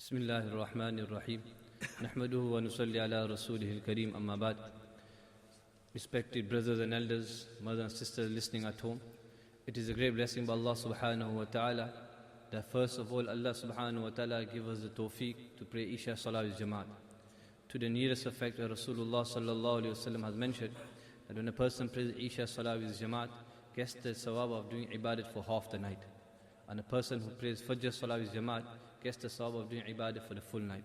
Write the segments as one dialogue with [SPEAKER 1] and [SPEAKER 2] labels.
[SPEAKER 1] بسم الله الرحمن الرحيم نحمده ونصلي على رسوله الكريم أما بعد. Respected brothers and elders, mothers and sisters listening at home, it is a great blessing by Allah subhanahu wa ta'ala that first of all Allah subhanahu wa ta'ala give us the tawfiq to pray Isha Salah with Jamaat. To the nearest effect, Rasulullah sallallahu alayhi wa sallam has mentioned that when a person prays Isha Salah with Jamaat, gets the sawab of doing ibadat for half the night. And a person who prays Fajr Salah with Jamaat gets the sawab of doing ibadah for the full night.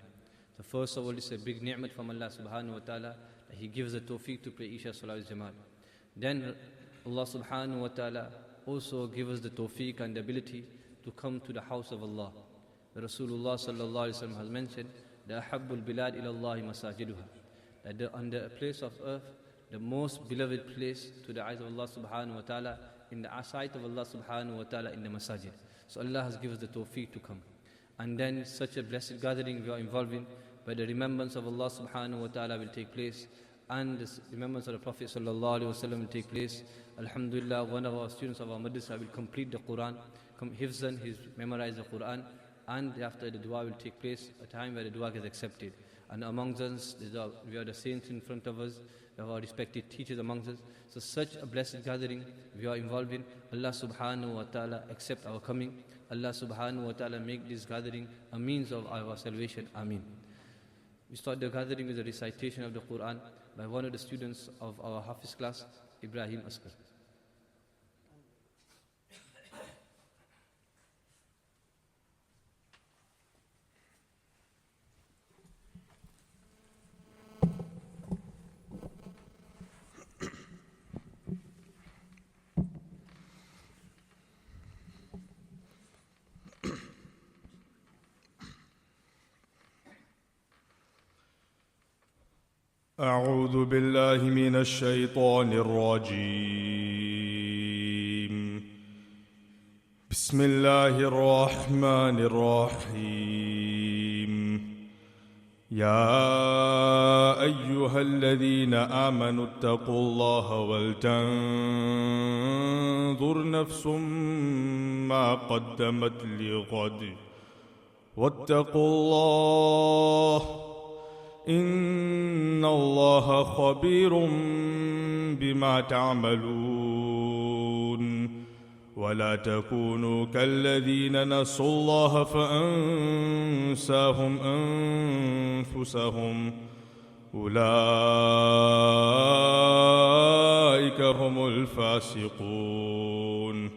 [SPEAKER 1] So first of all, it's a big ni'mat from Allah subhanahu wa ta'ala that He gives the tawfiq to pray Isha Salah with Jamaat. Then Allah subhanahu wa ta'ala also gives us the tawfiq and the ability to come to the house of Allah. The Rasulullah sallallahu alayhi wa sallam has mentioned, the ahabbul bilad ila Allahi masajiduha, that under a place of earth, the most beloved place to the eyes of Allah subhanahu wa ta'ala, in the sight of Allah subhanahu wa ta'ala, in the masajid. So Allah has given us the tawfiq to come. And then such a blessed gathering we are involved in, where the remembrance of Allah subhanahu wa ta'ala will take place, and the remembrance of the Prophet sallallahu alayhi wa sallam will take place. Alhamdulillah, one of our students of our madrasa will complete the Quran, hifzan, he's memorized the Quran, and after the dua will take place, a time where the dua gets accepted. And amongst us, we are the saints in front of us, we have our respected teachers amongst us. So such a blessed gathering we are involved in. Allah subhanahu wa ta'ala accept our coming. Allah subhanahu wa ta'ala make this gathering a means of our salvation. Ameen. We start the gathering with a recitation of the Quran by one of the students of our Hafiz class, Ibrahim Askar.
[SPEAKER 2] أعوذ بالله من الشيطان الرجيم. بسم الله الرحمن الرحيم. يا أيها الذين آمنوا اتقوا الله ولتنظر نفس ما قدمت لغد واتقوا الله إن الله خبير بما تعملون. ولا تكونوا كالذين نسوا الله فأنساهم أنفسهم أولئك هم الفاسقون.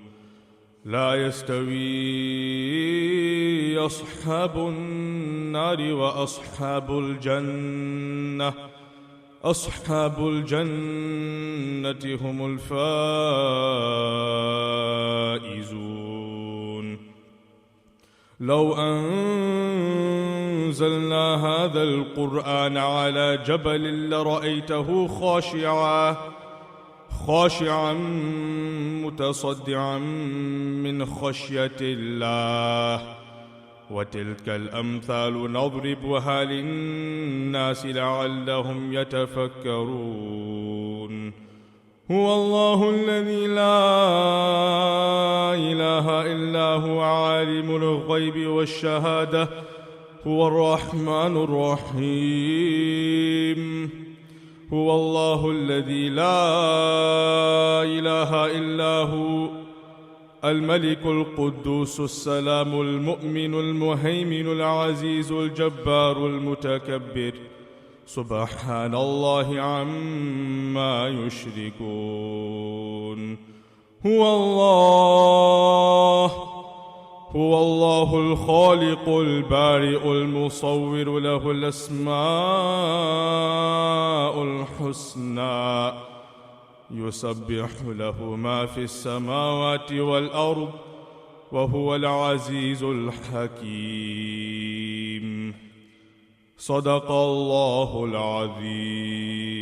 [SPEAKER 2] لا يستوي أصحاب النار وأصحاب الجنة هم الفائزون. لو أنزلنا هذا القرآن على جبل لرأيته خاشعا متصدعا من خشية الله. وتلك الأمثال نضربها للناس لعلهم يتفكرون. هو الله الذي لا إله إلا هو عالم الغيب والشهادة هو الرحمن الرحيم. هو الله الذي لا إله إلا هو الملك القدوس السلام المؤمن المهيمن العزيز الجبار المتكبر. سبحان الله عما يشركون. هو الله الخالق البارئ المصور له الأسماء الحسنى يسبح له ما في السماوات والأرض وهو العزيز الحكيم. صدق الله العظيم.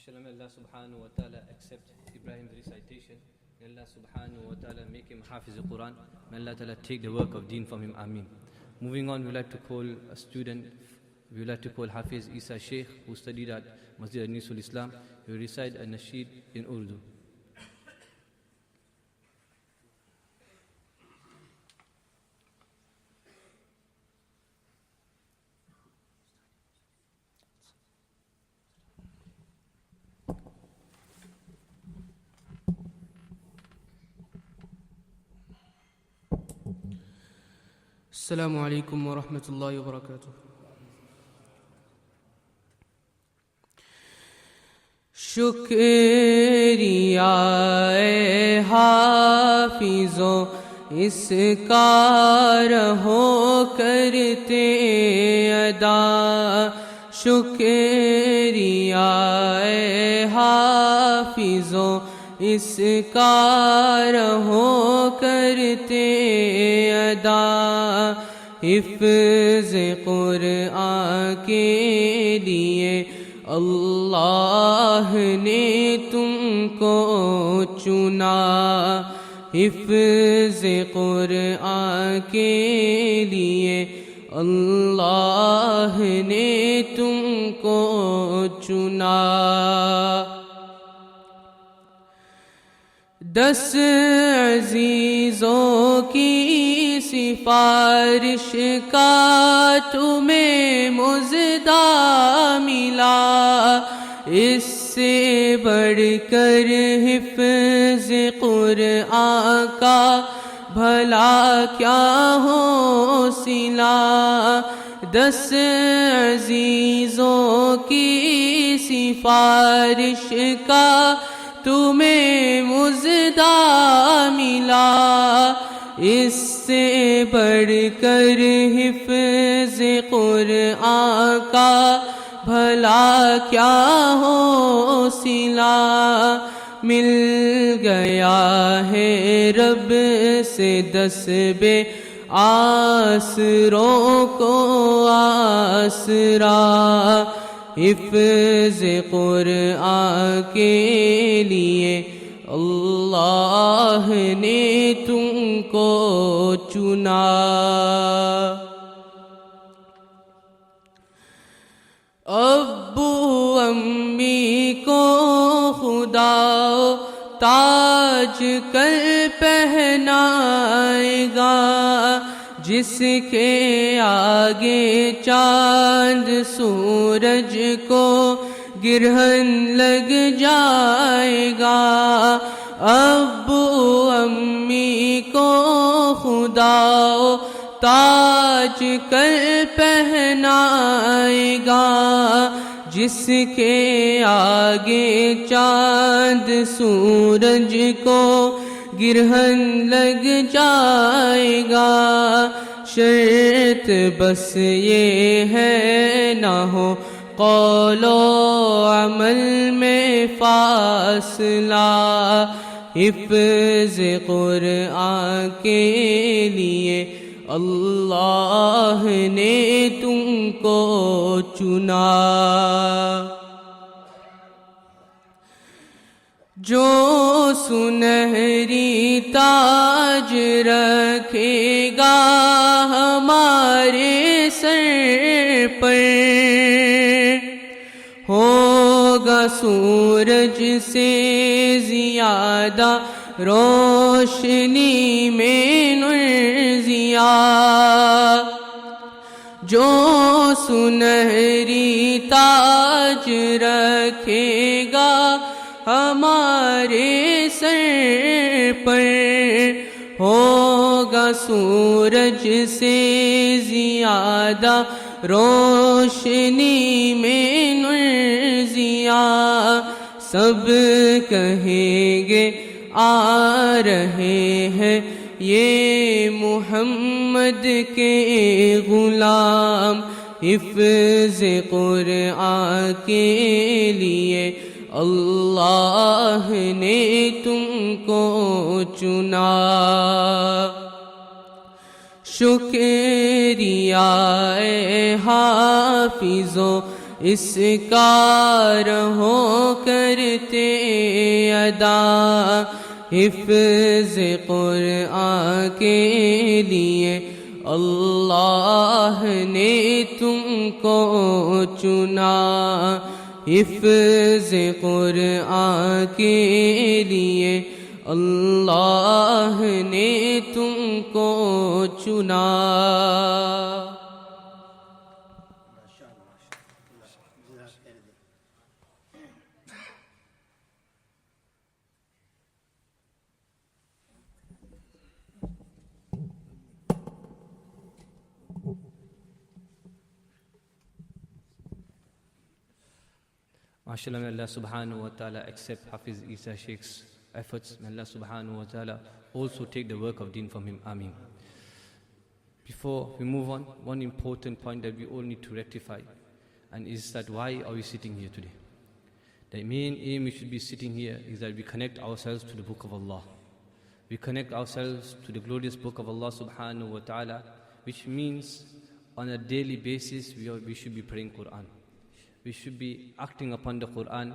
[SPEAKER 1] MashaAllah, may Allah subhanahu wa ta'ala accept Ibrahim's recitation. May Allah subhanahu wa ta'ala make him Hafiz al-Quran. May Allah ta'ala take the work of deen from him. Ameen. Moving on, we would like to call a student, we would like to call Hafiz Isa Sheikh, who studied at Masjid Anisul Islam. He will recite a nasheed in Urdu.
[SPEAKER 3] السلام علیکم ورحمۃ اللہ وبرکاتہ. شکریہ اے حافظو اس کا رہو کرتے ادا. شکریہ اے حافظو اس کا رہو کرتے ادا. حفظ قرآن کے لیے اللہ نے تم کو چنا. حفظ قرآن کے لیے اللہ نے تم کو چنا. 10 عزیزوں کی سفارش کا تمہیں مزدہ ملا. اس سے بڑھ کر حفظ قرآن کا بھلا کیا ہو صلہ. 10 عزیزوں کی سفارش کا تمہیں مزدہ ملا. اس سے بڑھ کر حفظ قرآن کا بھلا کیا ہو صلہ. مل گیا ہے رب سے 10 بے آسروں کو آسرا. حفظ قرآن کے لیے اللہ نے تم کو چنا. ابو امی کو خدا تاج کل پہنائے گا. جس کے آگے چاند سورج کو گرہن لگ جائے گا. ابو امی کو خدا تاج کل پہنائے گا. جس کے آگے چاند سورج کو گرہن لگ جائے گا. شرط بس یہ ہے نہ ہو قول و عمل میں فاصلہ. حفظ قرآن کے لیے اللہ نے تم کو چنا. جو سنہری تاج رکھے گا ہمارے سر پر, ہوگا سورج سے زیادہ روشنی میں نور ضیا. جو سنہری تاج رکھے گا ہمارے سر پر, ہوگا سورج سے زیادہ روشنی میں نور ضیا. سب کہیں گے آ رہے ہیں یہ محمد کے غلام. حفظ قرآن کے لیے اللہ نے تم کو چنا. شکریہ اے حافظو اس کا رہو کرتے ادا. حفظ قرآن کے لیے اللہ نے تم کو چنا حفظ قرآن کے لیے اللہ نے تم کو چنا
[SPEAKER 1] MashaAllah, may Allah subhanahu wa ta'ala accept Hafiz Isa Sheikh's efforts. May Allah subhanahu wa ta'ala also take the work of deen from him. Ameen. Before we move on, one important point that we all need to rectify, and is that why are we sitting here today? The main aim we should be sitting here is that we connect ourselves to the book of Allah. We connect ourselves to the glorious book of Allah subhanahu wa ta'ala, which means on a daily basis we should be praying Quran. We should be acting upon the Quran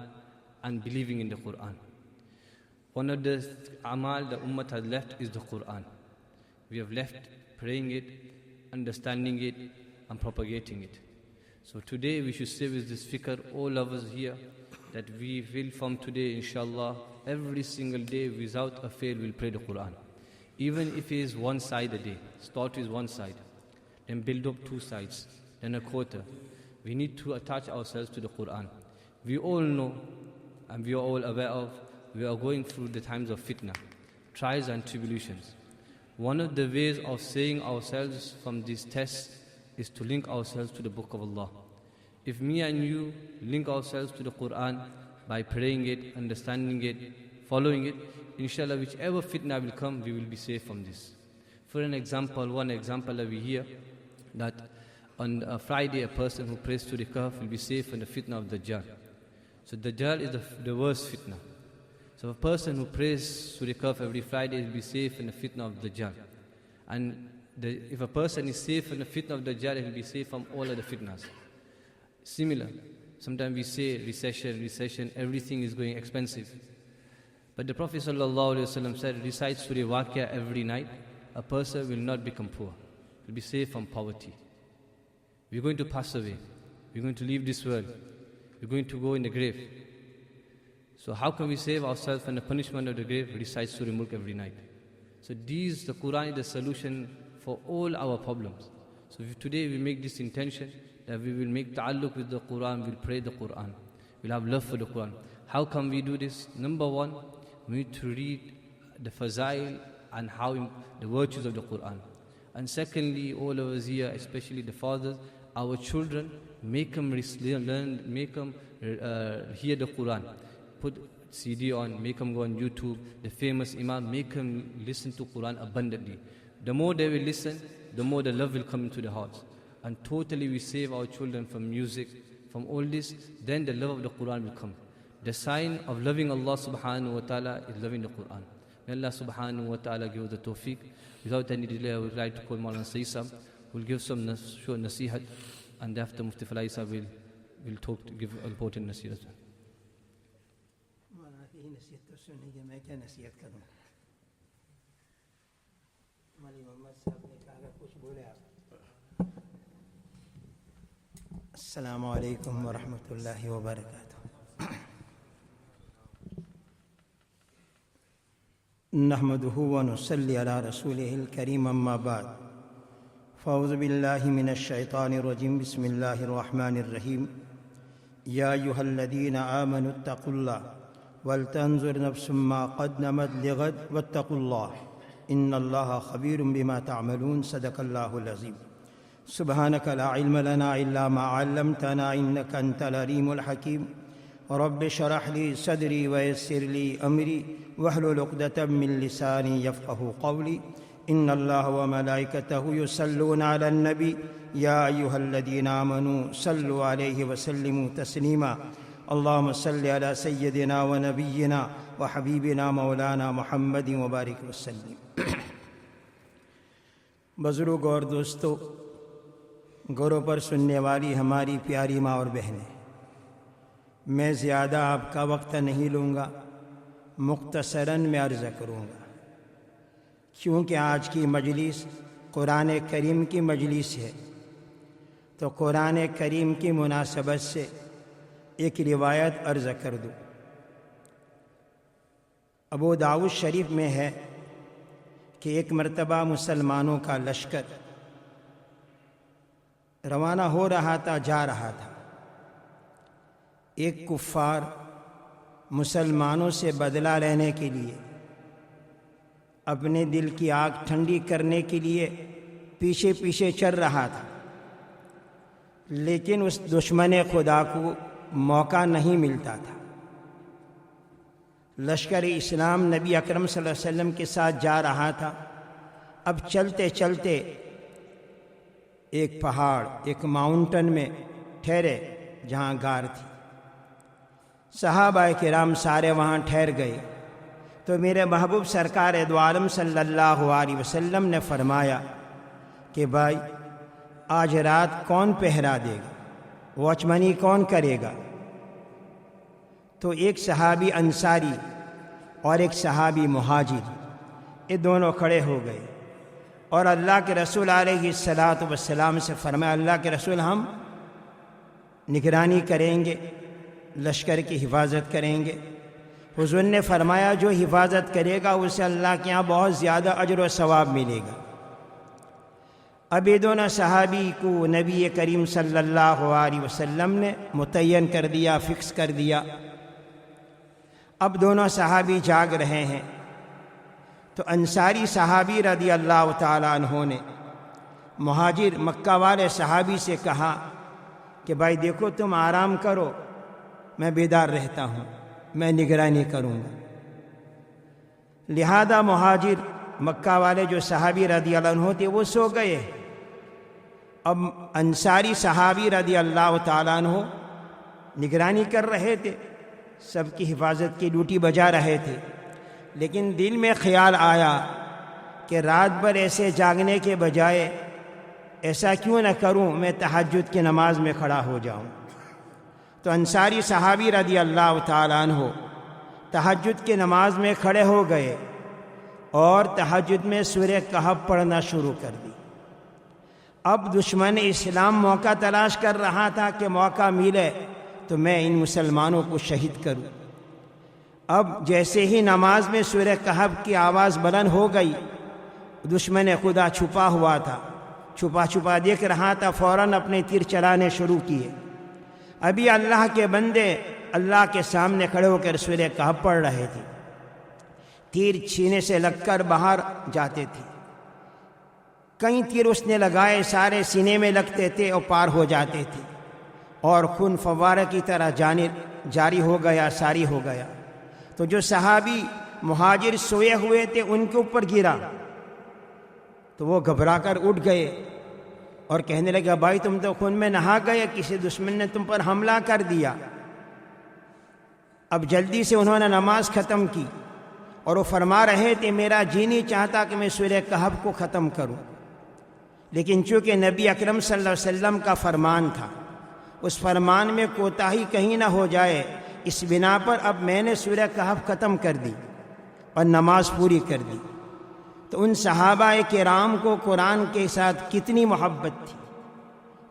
[SPEAKER 1] and believing in the Quran. One of the amal the ummah has left is the Quran. We have left praying it, understanding it, and propagating it. So today we should say with this fikr, all of us here, that we will from today, inshallah, every single day without a fail will pray the Quran. Even if it is one side a day, start with one side, then build up 2 sides, then a quarter. We need to attach ourselves to the Quran. We all know, and we are all aware of, we are going through the times of fitna, trials and tribulations. One of the ways of saving ourselves from these tests is to link ourselves to the book of Allah. If me and you link ourselves to the Quran by praying it, understanding it, following it, inshallah, whichever fitna will come, we will be safe from this. For an example, one example that we hear, that on a Friday, a person who prays to the Kahf will be safe from the fitna of Dajjal. So Dajjal is the worst fitna. So a person who prays to the Kahf every Friday will be safe from the fitna of Dajjal. And if a person is safe from the fitna of Dajjal, he will be safe from all other fitnas. Similar, sometimes we say recession, everything is going expensive. But the Prophet ﷺ said, recite Surah Waqia every night, a person will not become poor. He will be safe from poverty. We're going to pass away. We're going to leave this world. We're going to go in the grave. So how can we save ourselves from the punishment of the grave? Recite Surah Mulk every night. So the Quran is the solution for all our problems. So today we make this intention that we will make ta'alluq with the Quran, we'll pray the Quran. We'll have love for the Quran. How can we do this? Number one, we need to read the fazail and the virtues of the Quran. And secondly, all of us here, especially the fathers, our children, make them learn, make them hear the Quran. Put CD on, make them go on YouTube, the famous Imam, make them listen to Quran abundantly. The more they will listen, the more the love will come into the hearts. And totally we save our children from music, from all this, then the love of the Quran will come. The sign of loving Allah subhanahu wa ta'ala is loving the Quran. May Allah subhanahu wa ta'ala give us the tawfiq. Without any delay, I would like to call Maulana Sayyid, who will give some short nasihat, and after Mufti Falai Sahab will talk to give important nasihat.
[SPEAKER 4] السلام علیکم ورحمۃ اللہ وبرکاتہ. نحمده ونصلي على رسوله الكريم اما بعد. فاعوذ بالله من الشیطان الرجیم. بسم الله الرحمن الرحیم. یا ایها الذین آمنوا اتقوا الله ولتنظر نفس ما قدمت لغد واتقوا الله ان الله خبیر بما تعملون. صدق الله العظیم. سبحانك لا علم لنا إلا ما علمتنا إنك أنت العليم الحكيم. رب اشرح لي صدري ويسر لي أمري واحلل عقدة من لساني يفقهوا قولي. إن الله وملائكته يصلون على النبي يا أيها الذين آمنوا صلوا عليه وسلموا تسليما. اللهم صل على سيدنا ونبينا وحبيبنا مولانا محمد وبارك وسلم. بزرگ اور دوستو، گوروں پر سننے والی ہماری پیاری ماں اور بہنیں، میں زیادہ آپ کا وقت نہیں لوں گا، مختصراً میں عرض کروں گا، کیونکہ آج کی مجلس قرآن کریم کی مجلس ہے، تو قرآن کریم کی مناسبت سے ایک روایت عرض کر دوں۔ ابو داؤد شریف میں ہے کہ ایک مرتبہ مسلمانوں کا لشکر روانہ ہو رہا تھا، جا رہا تھا۔ ایک کفار مسلمانوں سے بدلہ لینے کے لیے، اپنے دل کی آگ ٹھنڈی کرنے کے لیے پیچھے پیچھے چل رہا تھا، لیکن اس دشمن خدا کو موقع نہیں ملتا تھا۔ لشکر اسلام نبی اکرم صلی اللہ علیہ وسلم کے ساتھ جا رہا تھا۔ اب چلتے چلتے ایک پہاڑ، ایک ماؤنٹن میں ٹھہرے جہاں غار تھی۔ صحابہ کرام سارے وہاں ٹھہر گئے تو میرے محبوب سرکار دو عالم صلی اللہ علیہ وسلم نے فرمایا کہ بھائی آج رات کون پہرا دے گا، واچمنی کون کرے گا؟ تو ایک صحابی انصاری اور ایک صحابی مہاجر، یہ دونوں کھڑے ہو گئے اور اللہ کے رسول علیہ السلام سے فرمایا، اللہ کے رسول ہم نگرانی کریں گے، لشکر کی حفاظت کریں گے۔ حضور نے فرمایا جو حفاظت کرے گا اسے اللہ کے یہاں بہت زیادہ اجر و ثواب ملے گا۔ اب یہ دونوں صحابی کو نبی کریم صلی اللہ علیہ وسلم نے متعین کر دیا، فکس کر دیا۔ اب دونوں صحابی جاگ رہے ہیں تو انصاری صحابی رضی اللہ تعالیٰ عنہ نے مہاجر مکہ والے صحابی سے کہا کہ بھائی دیکھو تم آرام کرو، میں بیدار رہتا ہوں، میں نگرانی کروں گا۔ لہذا مہاجر مکہ والے جو صحابی رضی اللہ عنہ تھے وہ سو گئے۔ اب انصاری صحابی رضی اللہ تعالیٰ عنہ نگرانی کر رہے تھے، سب کی حفاظت کی ڈیوٹی بجا رہے تھے، لیکن دل میں خیال آیا کہ رات بھر ایسے جاگنے کے بجائے ایسا کیوں نہ کروں، میں تہجد کی نماز میں کھڑا ہو جاؤں۔ تو انصاری صحابی رضی اللہ تعالیٰ عنہ تہجد کی نماز میں کھڑے ہو گئے اور تہجد میں سورہ کہف پڑھنا شروع کر دی۔ اب دشمن اسلام موقع تلاش کر رہا تھا کہ موقع ملے تو میں ان مسلمانوں کو شہید کروں۔ اب جیسے ہی نماز میں سورہ کہف کی آواز بلند ہو گئی، دشمن خدا چھپا ہوا تھا، چھپا دیکھ رہا تھا، فوراً اپنے تیر چلانے شروع کیے۔ ابھی اللہ کے بندے اللہ کے سامنے کھڑے ہو کر سورہ کہف پڑھ رہے تھے، تیر سینے سے لگ کر باہر جاتے تھے۔ کئی تیر اس نے لگائے، سارے سینے میں لگتے تھے اور پار ہو جاتے تھے، اور خون فوارہ کی طرح جاری ہو گیا، ساری ہو گیا۔ تو جو صحابی مہاجر سوئے ہوئے تھے ان کے اوپر گرا تو وہ گھبرا کر اٹھ گئے اور کہنے لگا بھائی تم تو خون میں نہا گئے، کسی دشمن نے تم پر حملہ کر دیا۔ اب جلدی سے انہوں نے نماز ختم کی اور وہ فرما رہے تھے میرا جی نہیں چاہتا کہ میں سورہ کہف کو ختم کروں، لیکن چونکہ نبی اکرم صلی اللہ علیہ وسلم کا فرمان تھا، اس فرمان میں کوتاہی کہیں نہ ہو جائے، اس بنا پر اب میں نے سورہ کہف ختم کر دی اور نماز پوری کر دی۔ تو ان صحابہ کرام کو قرآن کے ساتھ کتنی محبت تھی،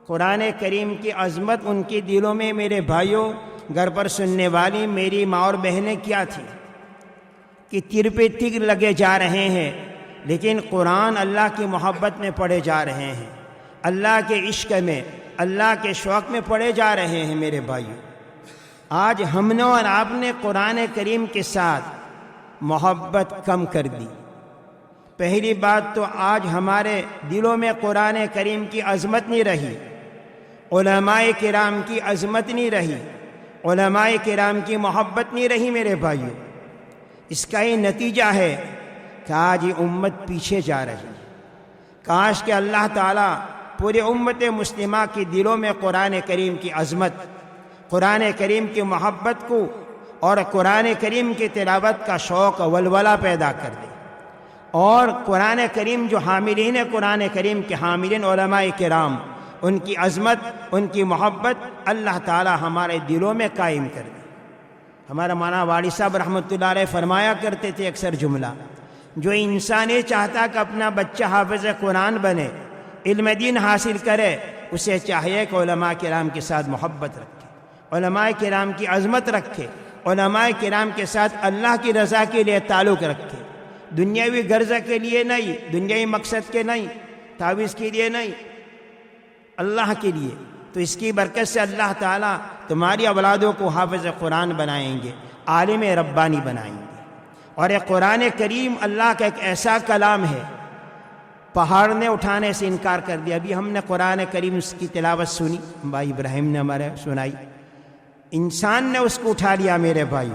[SPEAKER 4] قرآن کریم کی عظمت ان کے دلوں میں۔ میرے بھائیوں، گھر پر سننے والی میری ماں اور بہنیں کیا تھی کہ تیر پہ تیر لگے جا رہے ہیں، لیکن قرآن اللہ کی محبت میں پڑھے جا رہے ہیں، اللہ کے عشق میں، اللہ کے شوق میں پڑھے جا رہے ہیں۔ میرے بھائیوں، آج ہم نے اور آپ نے قرآن کریم کے ساتھ محبت کم کر دی۔ پہلی بات تو آج ہمارے دلوں میں قرآن کریم کی عظمت نہیں رہی، علماء کرام کی عظمت نہیں رہی، علماء کرام کی محبت نہیں رہی۔ میرے بھائیوں، اس کا یہ نتیجہ ہے کہ آج یہ امت پیچھے جا رہی ہے۔ کاش کہ اللہ تعالیٰ پورے امت مسلمہ کے دلوں میں قرآن کریم کی عظمت، قرآن کریم کی محبت کو اور قرآن کریم کی تلاوت کا شوق ولولہ پیدا کر دے، اور قرآن کریم جو حاملین قرآن کریم کے حاملین علماء کرام، ان کی عظمت، ان کی محبت اللہ تعالی ہمارے دلوں میں قائم کر دے۔ ہمارا مولانا والی صاحب رحمۃ اللہ علیہ فرمایا کرتے تھے اکثر جملہ جو انسان یہ چاہتا کہ اپنا بچہ حافظ قرآن بنے، علم دین حاصل کرے، اسے چاہیے کہ علماء کرام کے ساتھ محبت رکھے، علماء کرام کی عظمت رکھے، علماء کرام کے ساتھ اللہ کی رضا کے لیے تعلق رکھے، دنیاوی غرض کے لیے نہیں، دنیاوی مقصد کے نہیں، تعویذ کے لیے نہیں، اللہ کے لیے۔ تو اس کی برکت سے اللہ تعالیٰ تمہاری اولادوں کو حافظ قرآن بنائیں گے، عالم ربانی بنائیں گے۔ اور یہ قرآن کریم اللہ کا ایک ایسا کلام ہے، پہاڑ نے اٹھانے سے انکار کر دیا۔ ابھی ہم نے قرآن کریم اس کی تلاوت سنی، بھائی ابراہیم نے ہمارے سنائی، انسان نے اس کو اٹھا لیا میرے بھائی،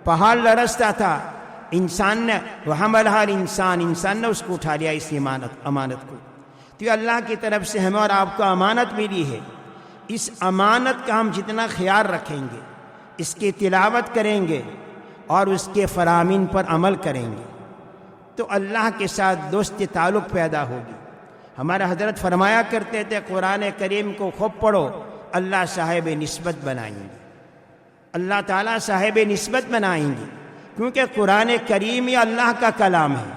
[SPEAKER 4] پہاڑ لرزتا تھا، انسان نے وحملها الانسان، انسان نے اس کو اٹھا لیا، اس امانت کو۔ تو یہ اللہ کی طرف سے ہمیں اور آپ کو امانت ملی ہے، اس امانت کا ہم جتنا خیال رکھیں گے، اس کی تلاوت کریں گے اور اس کے فرامین پر عمل کریں گے تو اللہ کے ساتھ دوستی تعلق پیدا ہوگی۔ ہمارے حضرت فرمایا کرتے تھے قرآن کریم کو خوب پڑھو، اللہ صاحب نسبت بنائیں گے، اللہ تعالیٰ صاحب نسبت بنائیں گے، کیونکہ قرآن کریم یہ اللہ کا کلام ہے،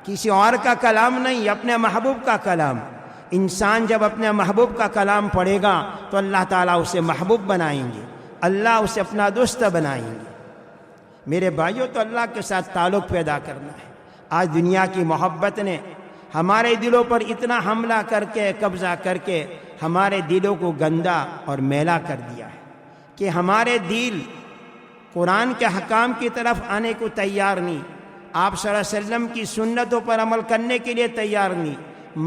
[SPEAKER 4] کسی اور کا کلام نہیں، اپنے محبوب کا کلام۔ انسان جب اپنے محبوب کا کلام پڑھے گا تو اللہ تعالیٰ اسے محبوب بنائیں گے، اللہ اسے اپنا دوست بنائیں گے۔ میرے بھائیوں، تو اللہ کے ساتھ تعلق پیدا کرنا ہے۔ آج دنیا کی محبت نے ہمارے دلوں پر اتنا حملہ کر کے، قبضہ کر کے ہمارے دلوں کو گندا اور میلا کر دیا ہے کہ ہمارے دل قرآن کے حکام کی طرف آنے کو تیار نہیں، آپ صلی اللہ علیہ وسلم کی سنتوں پر عمل کرنے کے لیے تیار نہیں،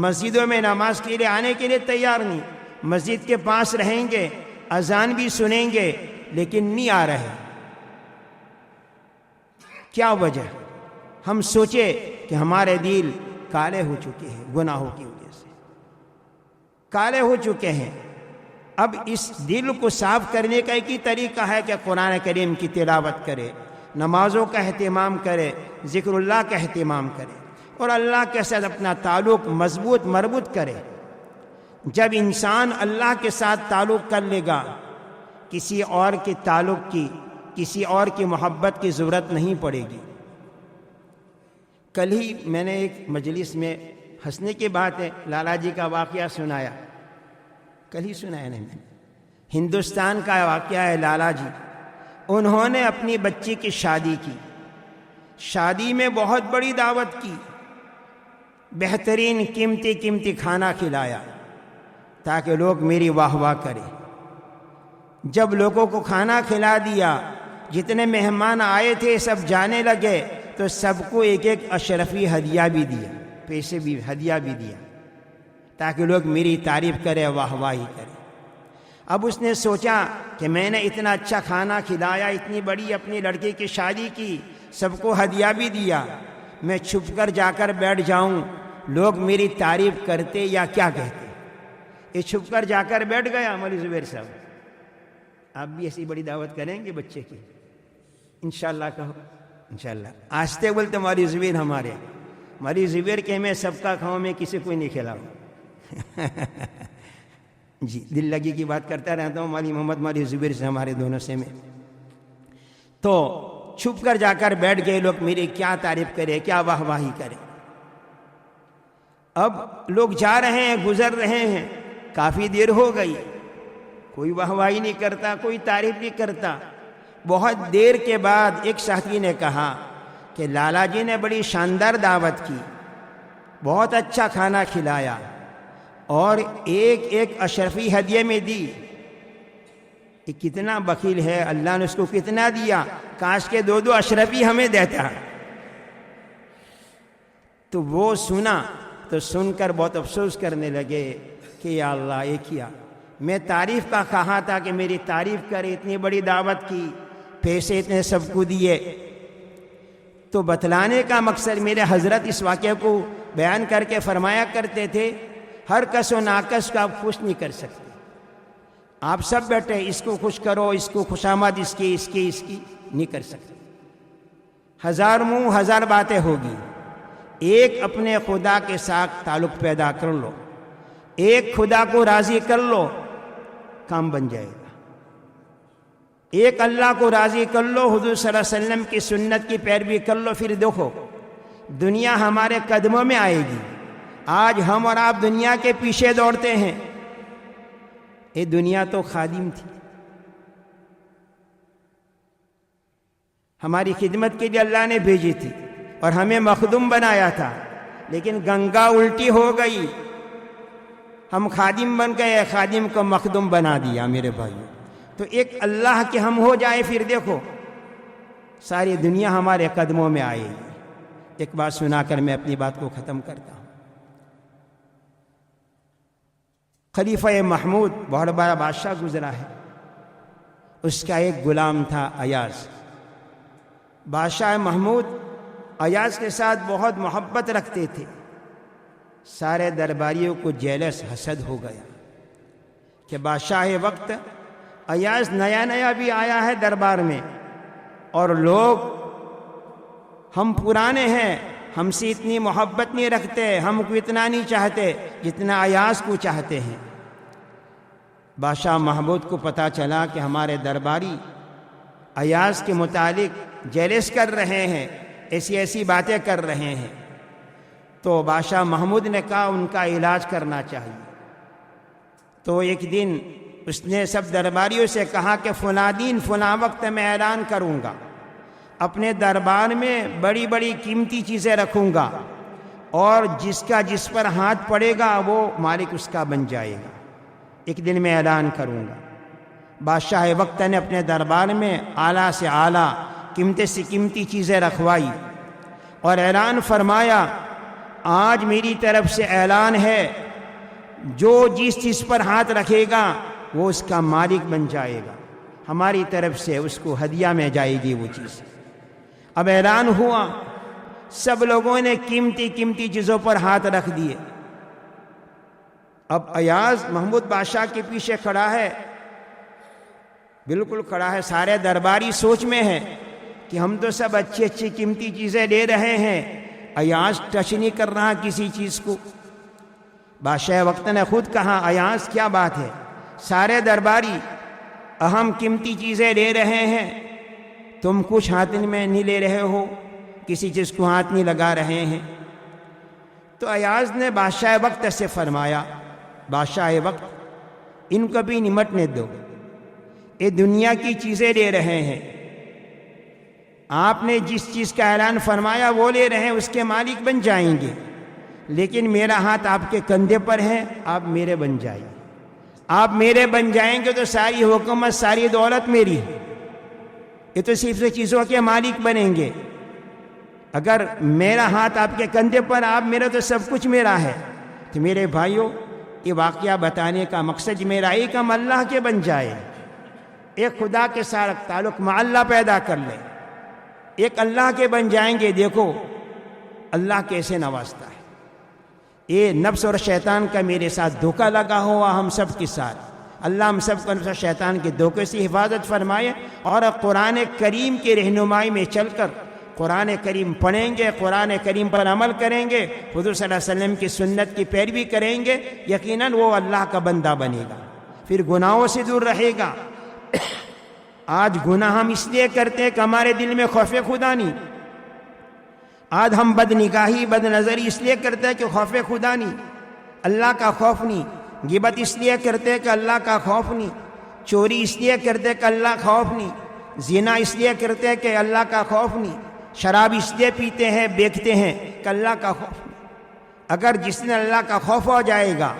[SPEAKER 4] مسجدوں میں نماز کے لیے آنے کے لیے تیار نہیں، مسجد کے پاس رہیں گے، اذان بھی سنیں گے لیکن نہیں آ رہے۔ کیا وجہ؟ ہم سوچے کہ ہمارے دل کالے ہو چکے ہیں، گناہوں کی وجہ سے کالے ہو چکے ہیں۔ اب اس دل کو صاف کرنے کا ایک ہی طریقہ ہے کہ قرآن کریم کی تلاوت کرے، نمازوں کا اہتمام کرے، ذکر اللہ کا اہتمام کرے اور اللہ کے ساتھ اپنا تعلق مضبوط مربوط کرے۔ جب انسان اللہ کے ساتھ تعلق کر لے گا، کسی اور کے تعلق کی، کسی اور کی محبت کی ضرورت نہیں پڑے گی۔ کل ہی میں نے ایک مجلس میں ہنسنے کی بات ہے، لالا جی کا واقعہ سنایا، کل ہی سنایا نہیں میں نے، ہندوستان کا واقعہ ہے۔ لالا جی انہوں نے اپنی بچی کی شادی کی، شادی میں بہت بڑی دعوت کی، بہترین قیمتی کھانا کھلایا تاکہ لوگ میری واہ واہ کریں۔ جب لوگوں کو کھانا کھلا دیا، جتنے مہمان آئے تھے سب جانے لگے تو سب کو ایک ایک اشرفی ہدیہ بھی دیا، پیسے بھی ہدیہ بھی دیا تاکہ لوگ میری تعریف کریں، واہ واہی کریں۔ اب اس نے سوچا کہ میں نے اتنا اچھا کھانا کھلایا، اتنی بڑی اپنی لڑکی کی شادی کی، سب کو ہدیہ بھی دیا، میں چھپ کر جا کر بیٹھ جاؤں، لوگ میری تعریف کرتے یا کیا کہتے؟ یہ چھپ کر جا کر بیٹھ گیا مولوی زبیر صاحب۔ آپ بھی ایسی بڑی دعوت کریں گے بچے کی؟ انشاءاللہ کہو انشاءاللہ۔ آستے بولتے مولوی زبیر ہمارے، مولوی زبیر کہ میں سب کا کھاؤں، میں کسی کو نہیں کھلاؤں۔ جی دل لگی کی بات کرتا رہتا ہوں مولوی محمد مولوی زبیر سے، ہمارے دونوں سے میں تو چھپ کر جا کر بیٹھ گئے، لوگ میری کیا تعریف کرے، کیا واہ واہی کرے۔ اب لوگ جا رہے ہیں، گزر رہے ہیں، کافی دیر ہو گئی، کوئی واہ واہی نہیں کرتا، کوئی تعریف نہیں کرتا۔ بہت دیر کے بعد ایک ساتھی نے کہا کہ لالا جی نے بڑی شاندار دعوت کی، بہت اچھا کھانا کھلایا اور ایک ایک اشرفی ہدیے میں دی۔ یہ کتنا بخیل ہے، اللہ نے اس کو کتنا دیا، کاش کے دو دو اشرفی ہمیں دیتا۔ تو وہ سنا تو سن کر بہت افسوس کرنے لگے کہ یا اللہ یہ کیا، میں تعریف کا کہا تھا کہ میری تعریف کرے، اتنی بڑی دعوت کی، پیسے اتنے سب کو دیے۔ تو بتلانے کا مقصد، میرے حضرت اس واقعے کو بیان کر کے فرمایا کرتے تھے، ہر کس و ناکس کو آپ خوش نہیں کر سکتے۔ آپ سب بیٹھے اس کو خوش کرو، اس کو خوشامد اس کی نہیں کر سکتے۔ ہزار منہ ہزار باتیں ہوگی، ایک اپنے خدا کے ساتھ تعلق پیدا کر لو، ایک خدا کو راضی کر لو، کام بن جائے گا۔ ایک اللہ کو راضی کر لو، حضور صلی اللہ علیہ وسلم کی سنت کی پیروی کر لو، پھر دیکھو دنیا ہمارے قدموں میں آئے گی۔ آج ہم اور آپ دنیا کے پیچھے دوڑتے ہیں، یہ دنیا تو خادم تھی، ہماری خدمت کے لیے اللہ نے بھیجی تھی اور ہمیں مخدوم بنایا تھا، لیکن گنگا الٹی ہو گئی، ہم خادم بن گئے، خادم کو مخدوم بنا دیا میرے بھائیو۔ تو ایک اللہ کے ہم ہو جائے، پھر دیکھو ساری دنیا ہمارے قدموں میں آئے گی۔ ایک بات سنا کر میں اپنی بات کو ختم کرتا ہوں۔ خلیفہ محمود بہت بڑا بادشاہ گزرا ہے، اس کا ایک غلام تھا ایاز۔ بادشاہ محمود ایاز کے ساتھ بہت محبت رکھتے تھے۔ سارے درباریوں کو جیلس حسد ہو گیا کہ بادشاہ وقت ایاز نیا نیا بھی آیا ہے دربار میں، اور لوگ ہم پرانے ہیں، ہم سے اتنی محبت نہیں رکھتے، ہم کو اتنا نہیں چاہتے جتنا ایاز کو چاہتے ہیں۔ بادشاہ محمود کو پتہ چلا کہ ہمارے درباری ایاز کے متعلق جیلس کر رہے ہیں، ایسی ایسی باتیں کر رہے ہیں، تو بادشاہ محمود نے کہا ان کا علاج کرنا چاہیے۔ تو ایک دن اس نے سب درباریوں سے کہا کہ فلاں دن فلاں وقت میں اعلان کروں گا، اپنے دربار میں بڑی بڑی قیمتی چیزیں رکھوں گا، اور جس کا جس پر ہاتھ پڑے گا وہ مالک اس کا بن جائے گا۔ ایک دن میں اعلان کروں گا۔ بادشاہ وقت نے اپنے دربار میں اعلیٰ سے اعلیٰ قیمتی سے قیمتی چیزیں رکھوائی اور اعلان فرمایا، آج میری طرف سے اعلان ہے، جو جس چیز پر ہاتھ رکھے گا وہ اس کا مالک بن جائے گا، ہماری طرف سے اس کو ہدیہ میں جائے گی وہ چیز۔ اب اعلان ہوا، سب لوگوں نے قیمتی قیمتی چیزوں پر ہاتھ رکھ دیے۔ اب ایاز محمود بادشاہ کے پیچھے کھڑا ہے، بالکل کھڑا ہے، سارے درباری سوچ میں ہیں کہ ہم تو سب اچھی اچھی قیمتی چیزیں لے رہے ہیں، ایاز ٹچ نہیں کر رہا کسی چیز کو۔ بادشاہ وقت نے خود کہا، ایاز کیا بات ہے، سارے درباری اہم قیمتی چیزیں لے رہے ہیں، تم کچھ ہاتھ میں نہیں لے رہے ہو، کسی چیز کو ہاتھ نہیں لگا رہے ہیں۔ تو ایاز نے بادشاہ وقت سے فرمایا، بادشاہ وقت ان کو بھی نمٹنے دو، یہ دنیا کی چیزیں لے رہے ہیں، آپ نے جس چیز کا اعلان فرمایا وہ لے رہے ہیں، اس کے مالک بن جائیں گے، لیکن میرا ہاتھ آپ کے کندھے پر ہے، آپ میرے بن جائیں، آپ میرے بن جائیں گے تو ساری حکومت ساری دولت میری ہے، یہ تو صرف چیزوں کے مالک بنیں گے۔ اگر میرا ہاتھ آپ کے کندھے پر، آپ میرا تو سب کچھ میرا ہے۔ تو میرے بھائیوں، یہ واقعہ بتانے کا مقصد میرا ایک، ہم اللہ کے بن جائے، ایک خدا کے ساتھ تعلق مع اللہ پیدا کر لیں، ایک اللہ کے بن جائیں گے۔ دیکھو اللہ کیسے نوازتا ہے۔ یہ نفس اور شیطان کا میرے ساتھ دھوکہ لگا ہوا ہم سب کے ساتھ، اللہ ہم سب کو نفس اور شیطان کے دھوکے سے حفاظت فرمائے، اور قرآن کریم کی رہنمائی میں چل کر قرآن کریم پڑھیں گے، قرآن کریم پر عمل کریں گے، حضور صلی اللہ علیہ وسلم کی سنت کی پیروی کریں گے، یقیناً وہ اللہ کا بندہ بنے گا، پھر گناہوں سے دور رہے گا۔ آج گناہ ہم اس لیے کرتے ہیں کہ ہمارے دل میں خوف خدا نہیں، آج ہم بد نگاہی بد نظری اس لیے کرتے ہیں کہ خوف خدا نہیں، اللہ کا خوف نہیں، غیبت اس لیے کرتے ہیں کہ اللہ کا خوف نہیں، چوری اس لیے کرتے ہیں کہ اللہ کا خوف نہیں، زنا اس لیے کرتے ہیں کہ اللہ کا خوف نہیں، شراب اس لیے پیتے ہیں بیچتے ہیں کہ اللہ کا خوف نہیں۔ اگر جس نے اللہ کا خوف ہو جائے گا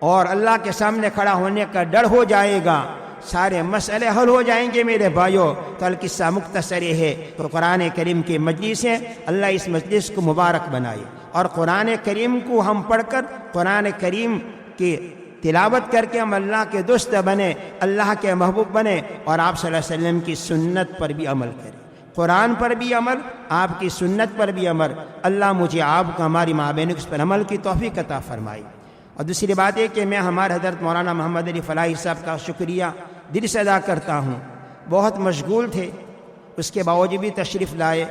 [SPEAKER 4] اور اللہ کے سامنے کھڑا ہونے کا ڈر ہو جائے گا، سارے مسئلے حل ہو جائیں گے میرے بھائیوں۔ کل قصہ مختصر ہے تو قرآن کریم کی مجلس ہے، اللہ اس مجلس کو مبارک بنائے، اور قرآن کریم کو ہم پڑھ کر قرآن کریم کی تلاوت کر کے ہم اللہ کے دوست بنے، اللہ کے محبوب بنے، اور آپ صلی اللہ علیہ وسلم کی سنت پر بھی عمل کریں، قرآن پر بھی عمل، آپ کی سنت پر بھی عمل۔ اللہ مجھے آپ کو ہماری مابین اس پر عمل کی توفیق عطا فرمائے۔ اور دوسری بات ہے کہ میں ہمارے حضرت مولانا محمد علی فلاحی صاحب کا شکریہ دل سے ادا کرتا ہوں، بہت مشغول تھے، اس کے باوجود بھی تشریف لائے۔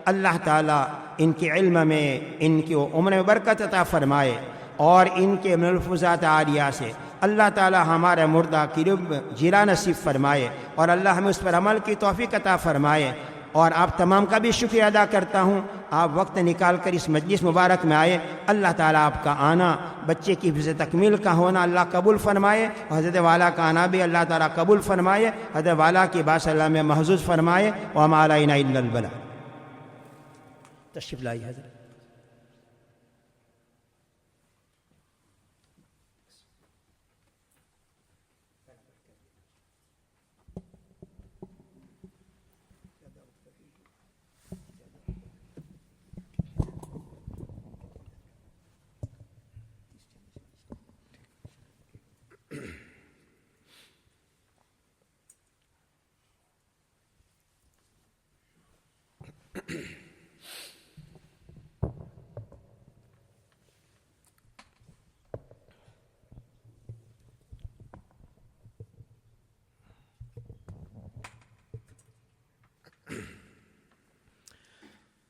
[SPEAKER 4] اللہ تعالیٰ ان کے علم میں، ان کی عمر میں برکت عطا فرمائے، اور ان کے ملفوظات عالیہ سے اللہ تعالیٰ ہمارے مردہ کی روح جیلا نصیب فرمائے، اور اللہ ہمیں اس پر عمل کی توفیق عطا فرمائے، اور آپ تمام کا بھی شکریہ ادا کرتا ہوں، آپ وقت نکال کر اس مجلس مبارک میں آئے۔ اللہ تعالیٰ آپ کا آنا، بچے کی حفظ تکمیل کا ہونا اللہ قبول فرمائے، اور حضرت والا کا آنا بھی اللہ تعالیٰ قبول فرمائے، حضرت والا کی بات اللہ میں محفوظ فرمائے۔ وما علینا الا البلاغ۔ تشریف لائیے حضرت۔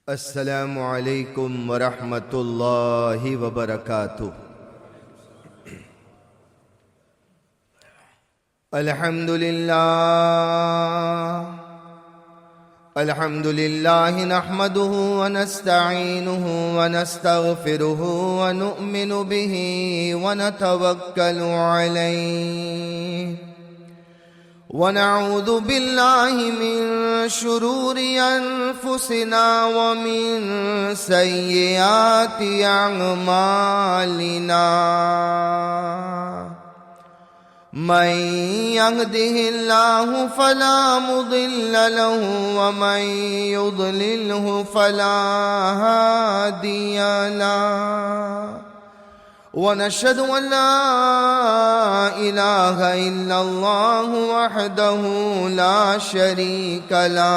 [SPEAKER 5] السلام علیکم ورحمۃ اللہ وبرکاتہ۔ الحمد للہ نحمده ونستعینه ونستغفره ونؤمن به ونتوکل علیہ ونعوذ باللہ من شرور انفسنا ومن سیئات اعمالنا من يهده الله فلا مضل له ومن يضلله فلا هادي له ونشهد أن لا إله إلا الله وحده لا شريك له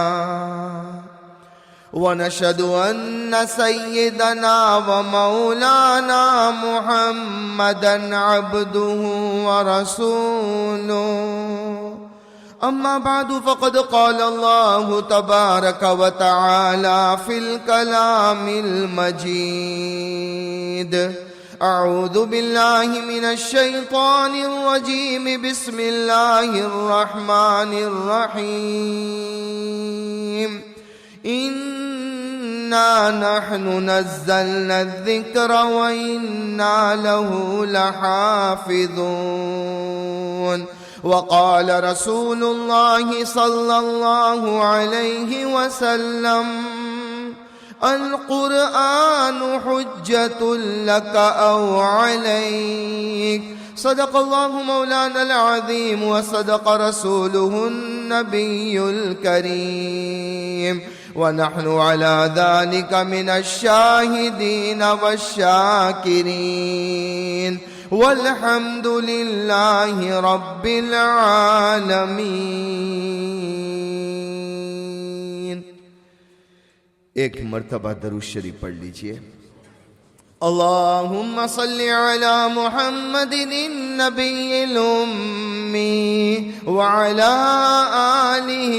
[SPEAKER 5] ونشهد أن سيدنا ومولانا محمدا عبده ورسوله أما بعد فقد قال الله تبارك وتعالى في الكلام المجيد أعوذ بالله من الشيطان الرجيم بسم الله الرحمن الرحيم إنا نحن نزلنا الذكر وإنا له لحافظون وقال رسول الله صلى الله عليه وسلم القرآن حجة لك أو عليك صدق الله مولانا العظيم وصدق رسوله النبي الكريم ونحن على ذلك من الشاهدين والشاكرين والحمد لله رب العالمين۔ ایک مرتبہ درود شریف پڑھ لیجئے۔ اللہم صل علی محمد النبی الأمی وعلی آلہ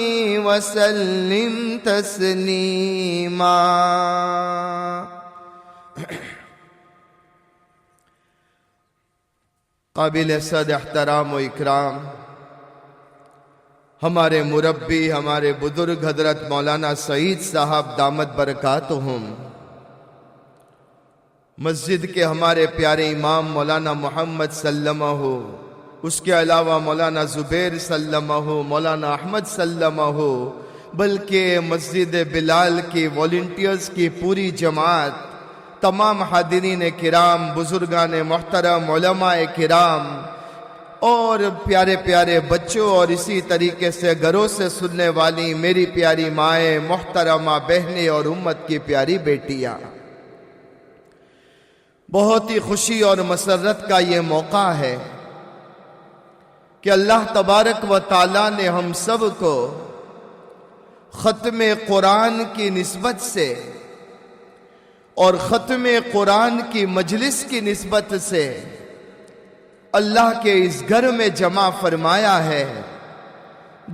[SPEAKER 5] وسلم تسلیما۔ قابل صد احترام و اکرام ہمارے مربی، ہمارے بزرگ حضرت مولانا سعید صاحب دامت برکاتہم، مسجد کے ہمارے پیارے امام مولانا محمد سلمہ، اس کے علاوہ مولانا زبیر سلمہ، مولانا احمد سلمہ، بلکہ مسجد بلال کی والنٹیئرز کی پوری جماعت، تمام حاضرین کرام، بزرگان محترم، علماء کرام اور پیارے پیارے بچوں، اور اسی طریقے سے گھروں سے سننے والی میری پیاری مائیں، محترمہ بہنیں اور امت کی پیاری بیٹیاں، بہت ہی خوشی اور مسرت کا یہ موقع ہے کہ اللہ تبارک و تعالیٰ نے ہم سب کو ختم قرآن کی نسبت سے اور ختم قرآن کی مجلس کی نسبت سے اللہ کے اس گھر میں جمع فرمایا ہے۔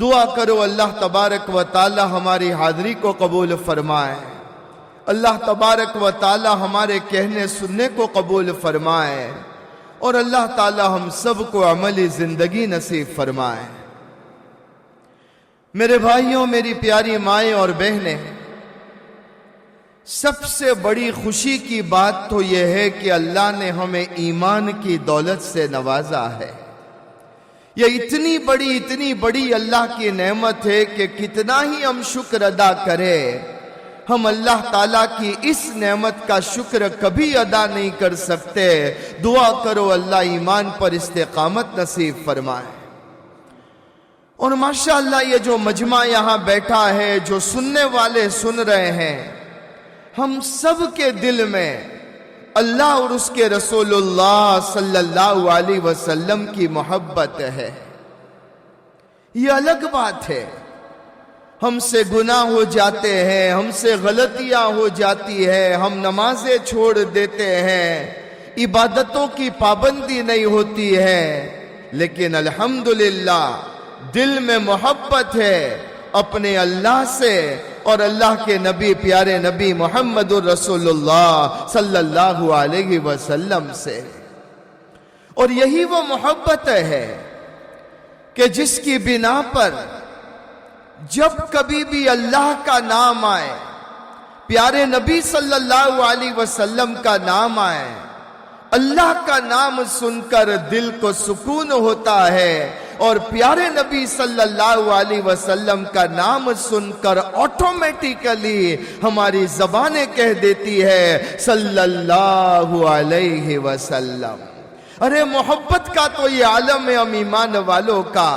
[SPEAKER 5] دعا کرو اللہ تبارک و تعالی ہماری حاضری کو قبول فرمائے، اللہ تبارک و تعالی ہمارے کہنے سننے کو قبول فرمائے، اور اللہ تعالی ہم سب کو عملی زندگی نصیب فرمائے۔ میرے بھائیوں، میری پیاری مائیں اور بہنیں، سب سے بڑی خوشی کی بات تو یہ ہے کہ اللہ نے ہمیں ایمان کی دولت سے نوازا ہے۔ یہ اتنی بڑی اللہ کی نعمت ہے کہ کتنا ہی ہم شکر ادا کریں، ہم اللہ تعالیٰ کی اس نعمت کا شکر کبھی ادا نہیں کر سکتے۔ دعا کرو اللہ ایمان پر استقامت نصیب فرمائے۔ اور ماشاءاللہ یہ جو مجمع یہاں بیٹھا ہے، جو سننے والے سن رہے ہیں، ہم سب کے دل میں اللہ اور اس کے رسول اللہ صلی اللہ علیہ وسلم کی محبت ہے۔ یہ الگ بات ہے، ہم سے گناہ ہو جاتے ہیں، ہم سے غلطیاں ہو جاتی ہے، ہم نمازیں چھوڑ دیتے ہیں، عبادتوں کی پابندی نہیں ہوتی ہے، لیکن الحمدللہ دل میں محبت ہے اپنے اللہ سے اور اللہ کے نبی، پیارے نبی محمد الرسول اللہ صلی اللہ علیہ وسلم سے۔ اور یہی وہ محبت ہے کہ جس کی بنا پر جب کبھی بھی اللہ کا نام آئے، پیارے نبی صلی اللہ علیہ وسلم کا نام آئے، اللہ کا نام سن کر دل کو سکون ہوتا ہے، اور پیارے نبی صلی اللہ علیہ وسلم کا نام سن کر آٹومیٹیکلی ہماری زبانیں کہہ دیتی ہے صلی اللہ علیہ وسلم۔ ارے محبت کا تو یہ عالم ہے ہم ایمان والوں کا،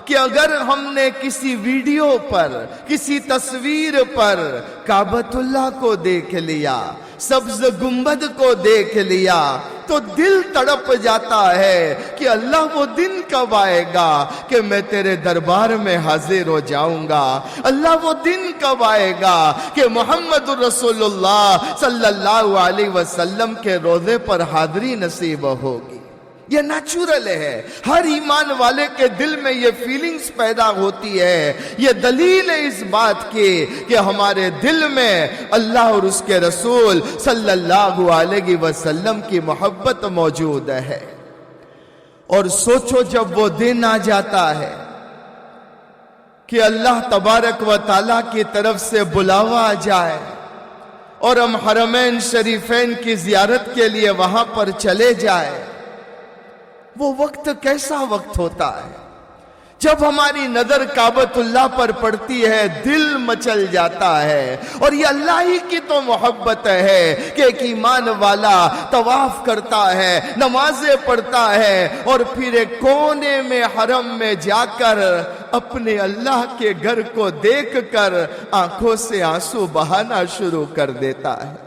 [SPEAKER 5] کہ اگر ہم نے کسی ویڈیو پر، کسی تصویر پر کعبۃ اللہ کو دیکھ لیا، سبز گنبد کو دیکھ لیا، تو دل تڑپ جاتا ہے کہ اللہ وہ دن کب آئے گا کہ میں تیرے دربار میں حاضر ہو جاؤں گا، اللہ وہ دن کب آئے گا کہ محمد الرسول اللہ صلی اللہ علیہ وسلم کے روضے پر حاضری نصیب ہوگی۔ یہ نیچرل ہے، ہر ایمان والے کے دل میں یہ فیلنگز پیدا ہوتی ہے۔ یہ دلیل ہے اس بات کی کہ ہمارے دل میں اللہ اور اس کے رسول صلی اللہ علیہ وسلم کی محبت موجود ہے۔ اور سوچو جب وہ دن آ جاتا ہے کہ اللہ تبارک و تعالیٰ کی طرف سے بلاوا آ جائے اور ہم حرمین شریفین کی زیارت کے لیے وہاں پر چلے جائیں، وہ وقت کیسا وقت ہوتا ہے جب ہماری نظر کعبۃ اللہ پر پڑتی ہے، دل مچل جاتا ہے۔ اور یہ اللہ ہی کی تو محبت ہے کہ ایک ایمان والا طواف کرتا ہے، نمازیں پڑھتا ہے، اور پھر ایک کونے میں حرم میں جا کر اپنے اللہ کے گھر کو دیکھ کر آنکھوں سے آنسو بہانا شروع کر دیتا ہے۔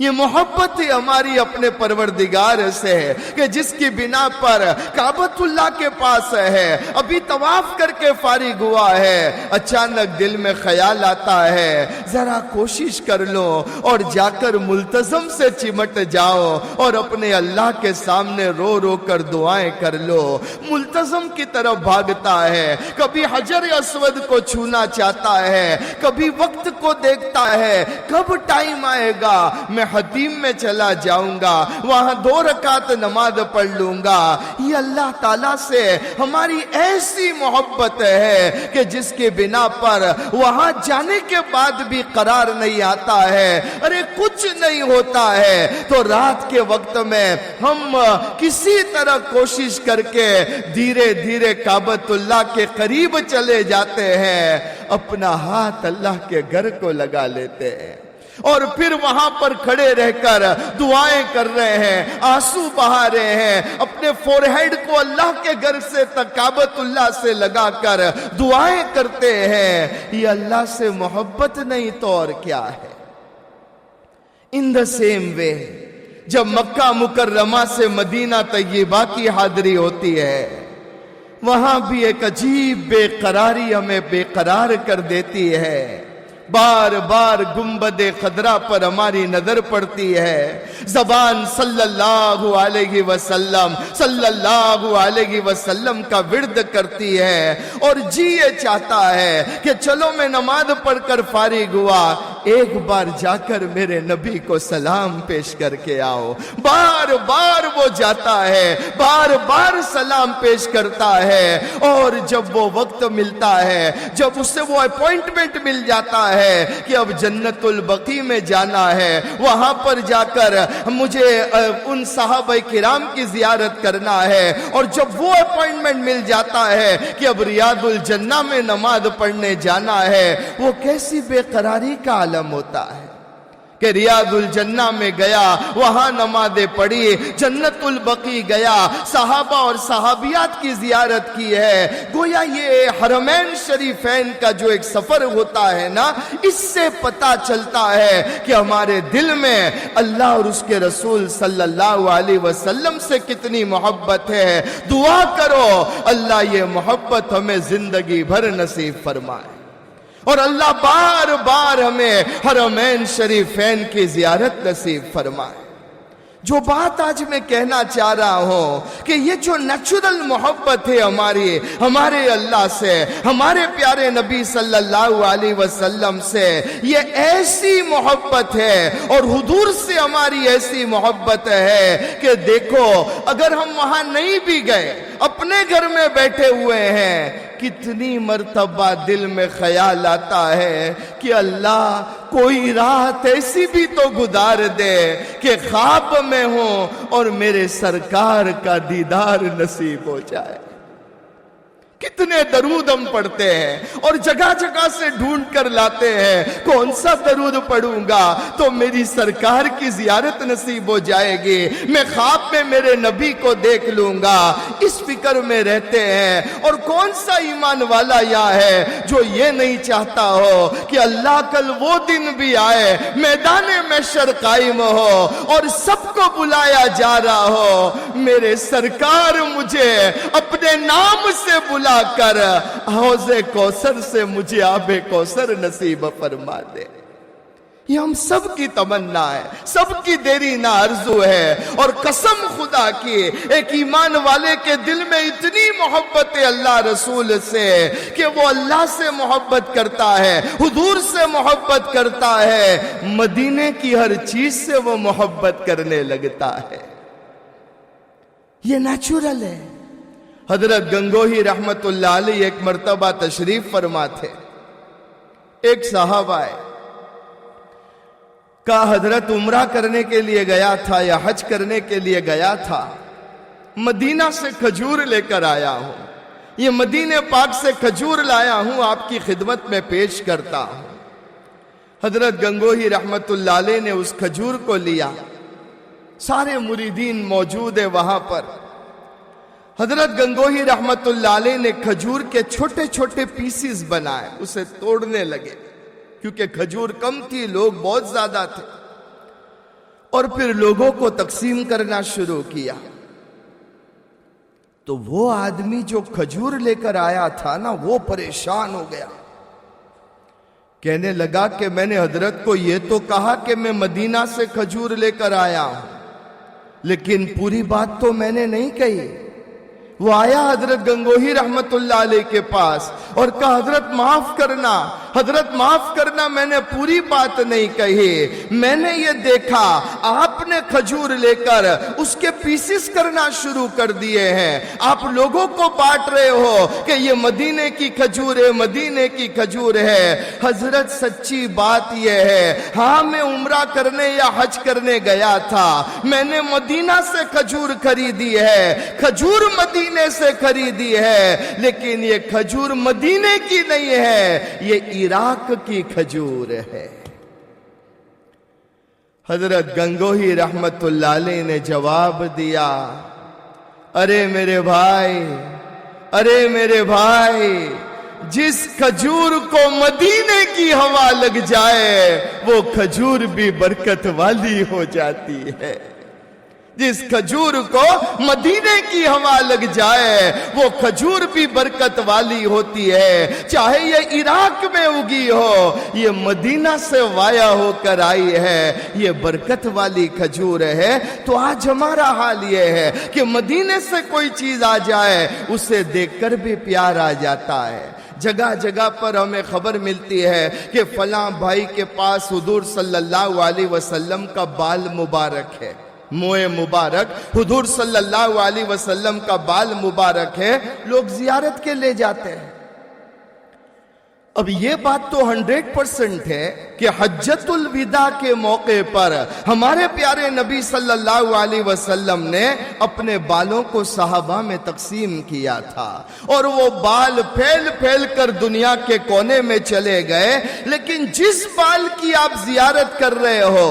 [SPEAKER 5] یہ محبت ہی ہماری اپنے پروردگار سے ہے کہ جس کی بنا پر کعبۃ اللہ کے پاس ہے، ابھی طواف کر کے فارغ ہوا ہے، اچانک دل میں خیال آتا ہے ذرا کوشش کر لو اور جا کر ملتزم سے چمٹ جاؤ اور اپنے اللہ کے سامنے رو رو کر دعائیں کر لو۔ ملتزم کی طرف بھاگتا ہے، کبھی حجر اسود کو چھونا چاہتا ہے، کبھی وقت کو دیکھتا ہے کب ٹائم آئے گا میں حتیم میں چلا جاؤں گا، وہاں 2 رکعت نماز پڑھ لوں گا۔ یہ اللہ تعالیٰ سے ہماری ایسی محبت ہے کہ جس کے بنا پر وہاں جانے کے بعد بھی قرار نہیں آتا ہے، ارے کچھ نہیں ہوتا ہے تو رات کے وقت میں ہم کسی طرح کوشش کر کے دھیرے دھیرے کعبۃ اللہ کے قریب چلے جاتے ہیں، اپنا ہاتھ اللہ کے گھر کو لگا لیتے ہیں، اور پھر وہاں پر کھڑے رہ کر دعائیں کر رہے ہیں، آنسو بہا رہے ہیں، اپنے فور ہیڈ کو اللہ کے گھر سے کعبۃ اللہ سے لگا کر دعائیں کرتے ہیں۔ یہ اللہ سے محبت نہیں تو اور کیا ہے؟ ان دا سیم وے جب مکہ مکرمہ سے مدینہ طیبہ کی حاضری ہوتی ہے، وہاں بھی ایک عجیب بے قراری ہمیں بے قرار کر دیتی ہے۔ بار بار گنبد خضرا پر ہماری نظر پڑتی ہے، زبان صلی اللہ علیہ وسلم کا ورد کرتی ہے، اور جی یہ چاہتا ہے کہ چلو میں نماز پڑھ کر فارغ ہوا، ایک بار جا کر میرے نبی کو سلام پیش کر کے آؤ۔ بار بار وہ جاتا ہے، بار بار سلام پیش کرتا ہے، اور جب وہ وقت ملتا ہے، جب اسے وہ اپوائنٹمنٹ مل جاتا ہے کہ اب جنت البقیع میں جانا ہے، وہاں پر جا کر مجھے ان صحابہ کرام کی زیارت کرنا ہے، اور جب وہ اپوائنٹمنٹ مل جاتا ہے کہ اب ریاض الجنہ میں نماز پڑھنے جانا ہے، وہ کیسی بے قراری کا عالم ہوتا ہے کہ ریاض الجنہ میں گیا، وہاں نمازیں پڑھی، جنت البقیع گیا، صحابہ اور صحابیات کی زیارت کی ہے۔ گویا یہ حرمین شریفین کا جو ایک سفر ہوتا ہے نا، اس سے پتہ چلتا ہے کہ ہمارے دل میں اللہ اور اس کے رسول صلی اللہ علیہ وسلم سے کتنی محبت ہے۔ دعا کرو اللہ یہ محبت ہمیں زندگی بھر نصیب فرمائے، اور اللہ بار بار ہمیں حرمین شریفین کی زیارت نصیب فرمائے۔ جو بات آج میں کہنا چاہ رہا ہوں کہ یہ جو نیچرل محبت ہے ہمارے اللہ سے، ہمارے پیارے نبی صلی اللہ علیہ وسلم سے، یہ ایسی محبت ہے، اور حضور سے ہماری ایسی محبت ہے کہ دیکھو اگر ہم وہاں نہیں بھی گئے، اپنے گھر میں بیٹھے ہوئے ہیں، کتنی مرتبہ دل میں خیال آتا ہے کہ اللہ کوئی رات ایسی بھی تو گزار دے کہ خواب میں ہوں اور میرے سرکار کا دیدار نصیب ہو جائے۔ کتنے درود ہم پڑھتے ہیں اور جگہ جگہ سے ڈھونڈ کر لاتے ہیں، کون سا درود پڑھوں گا تو میری سرکار کی زیارت نصیب ہو جائے گی، میں خواب میں میرے نبی کو دیکھ لوں گا، اس فکر میں رہتے ہیں۔ اور کون سا ایمان والا یہ ہے جو یہ نہیں چاہتا ہو کہ اللہ کل وہ دن بھی آئے، میدان محشر قائم ہو اور سب کو بلایا جا رہا ہو، میرے سرکار مجھے اپنے نام سے بلا کر حوض کوثر سے مجھے آب کوثر نصیب فرما دے۔ یہ ہم سب کی تمنا ہے، سب کی دیرینہ آرزو ہے، اور قسم خدا کی ایک ایمان والے کے دل میں اتنی محبت ہے اللہ رسول سے کہ وہ اللہ سے محبت کرتا ہے، حضور سے محبت کرتا ہے، مدینے کی ہر چیز سے وہ محبت کرنے لگتا ہے۔ یہ نیچرل ہے۔ حضرت گنگوہی رحمت اللہ علیہ ایک مرتبہ تشریف فرما تھے، ایک صحابہ ہے کا حضرت عمرہ کرنے کے لیے گیا تھا یا حج کرنے کے لیے گیا تھا، مدینہ سے کھجور لے کر آیا ہوں، یہ مدینہ پاک سے کھجور لایا ہوں، آپ کی خدمت میں پیش کرتا ہوں۔ حضرت گنگوہی رحمت اللہ علیہ نے اس کھجور کو لیا، سارے مریدین موجود ہیں وہاں پر۔ حضرت گنگوہی رحمت اللہ علیہ نے کھجور کے چھوٹے چھوٹے پیسز بنائے، اسے توڑنے لگے کیونکہ کھجور کم تھی، لوگ بہت زیادہ تھے، اور پھر لوگوں کو تقسیم کرنا شروع کیا۔ تو وہ آدمی جو کھجور لے کر آیا تھا نا، وہ پریشان ہو گیا، کہنے لگا کہ میں نے حضرت کو یہ تو کہا کہ میں مدینہ سے کھجور لے کر آیا ہوں، لیکن پوری بات تو میں نے نہیں کہی۔ وہ آیا حضرت گنگوہی رحمت اللہ علیہ کے پاس اور کہا حضرت معاف کرنا، حضرت معاف کرنا، میں نے پوری بات نہیں کہی، میں نے یہ دیکھا آپ نے کھجور لے کر اس کے پیسز کرنا شروع کر دیے ہیں، آپ لوگوں کو بانٹ رہے ہو کہ یہ مدینے کی کھجور ہے، مدینے کی کھجور ہے۔ حضرت سچی بات یہ ہے، ہاں میں عمرہ کرنے یا حج کرنے گیا تھا، میں نے مدینہ سے کھجور خریدی ہے، کھجور مدینے سے خریدی ہے، لیکن یہ کھجور مدینے کی نہیں ہے، یہ عراق کی کھجور ہے۔ حضرت گنگوہی رحمت اللہ علیہ نے جواب دیا، ارے میرے بھائی، ارے میرے بھائی، جس کھجور کو مدینے کی ہوا لگ جائے وہ کھجور بھی برکت والی ہو جاتی ہے۔ جس کھجور کو مدینے کی ہوا لگ جائے وہ کھجور بھی برکت والی ہوتی ہے، چاہے یہ عراق میں اگی ہو، یہ مدینہ سے وایا ہو کر آئی ہے، یہ برکت والی کھجور ہے۔ تو آج ہمارا حال یہ ہے کہ مدینے سے کوئی چیز آ جائے اسے دیکھ کر بھی پیار آ جاتا ہے، جگہ جگہ پر ہمیں خبر ملتی ہے کہ فلاں بھائی کے پاس حضور صلی اللہ علیہ وسلم کا بال مبارک ہے، موئے مبارک، حضور صلی اللہ علیہ وسلم کا بال مبارک ہے، لوگ زیارت کے لے جاتے ہیں۔ اب یہ بات تو 100% ہے کہ حجۃ الوداع کے موقع پر ہمارے پیارے نبی صلی اللہ علیہ وسلم نے اپنے بالوں کو صحابہ میں تقسیم کیا تھا، اور وہ بال پھیل پھیل کر دنیا کے کونے میں چلے گئے، لیکن جس بال کی آپ زیارت کر رہے ہو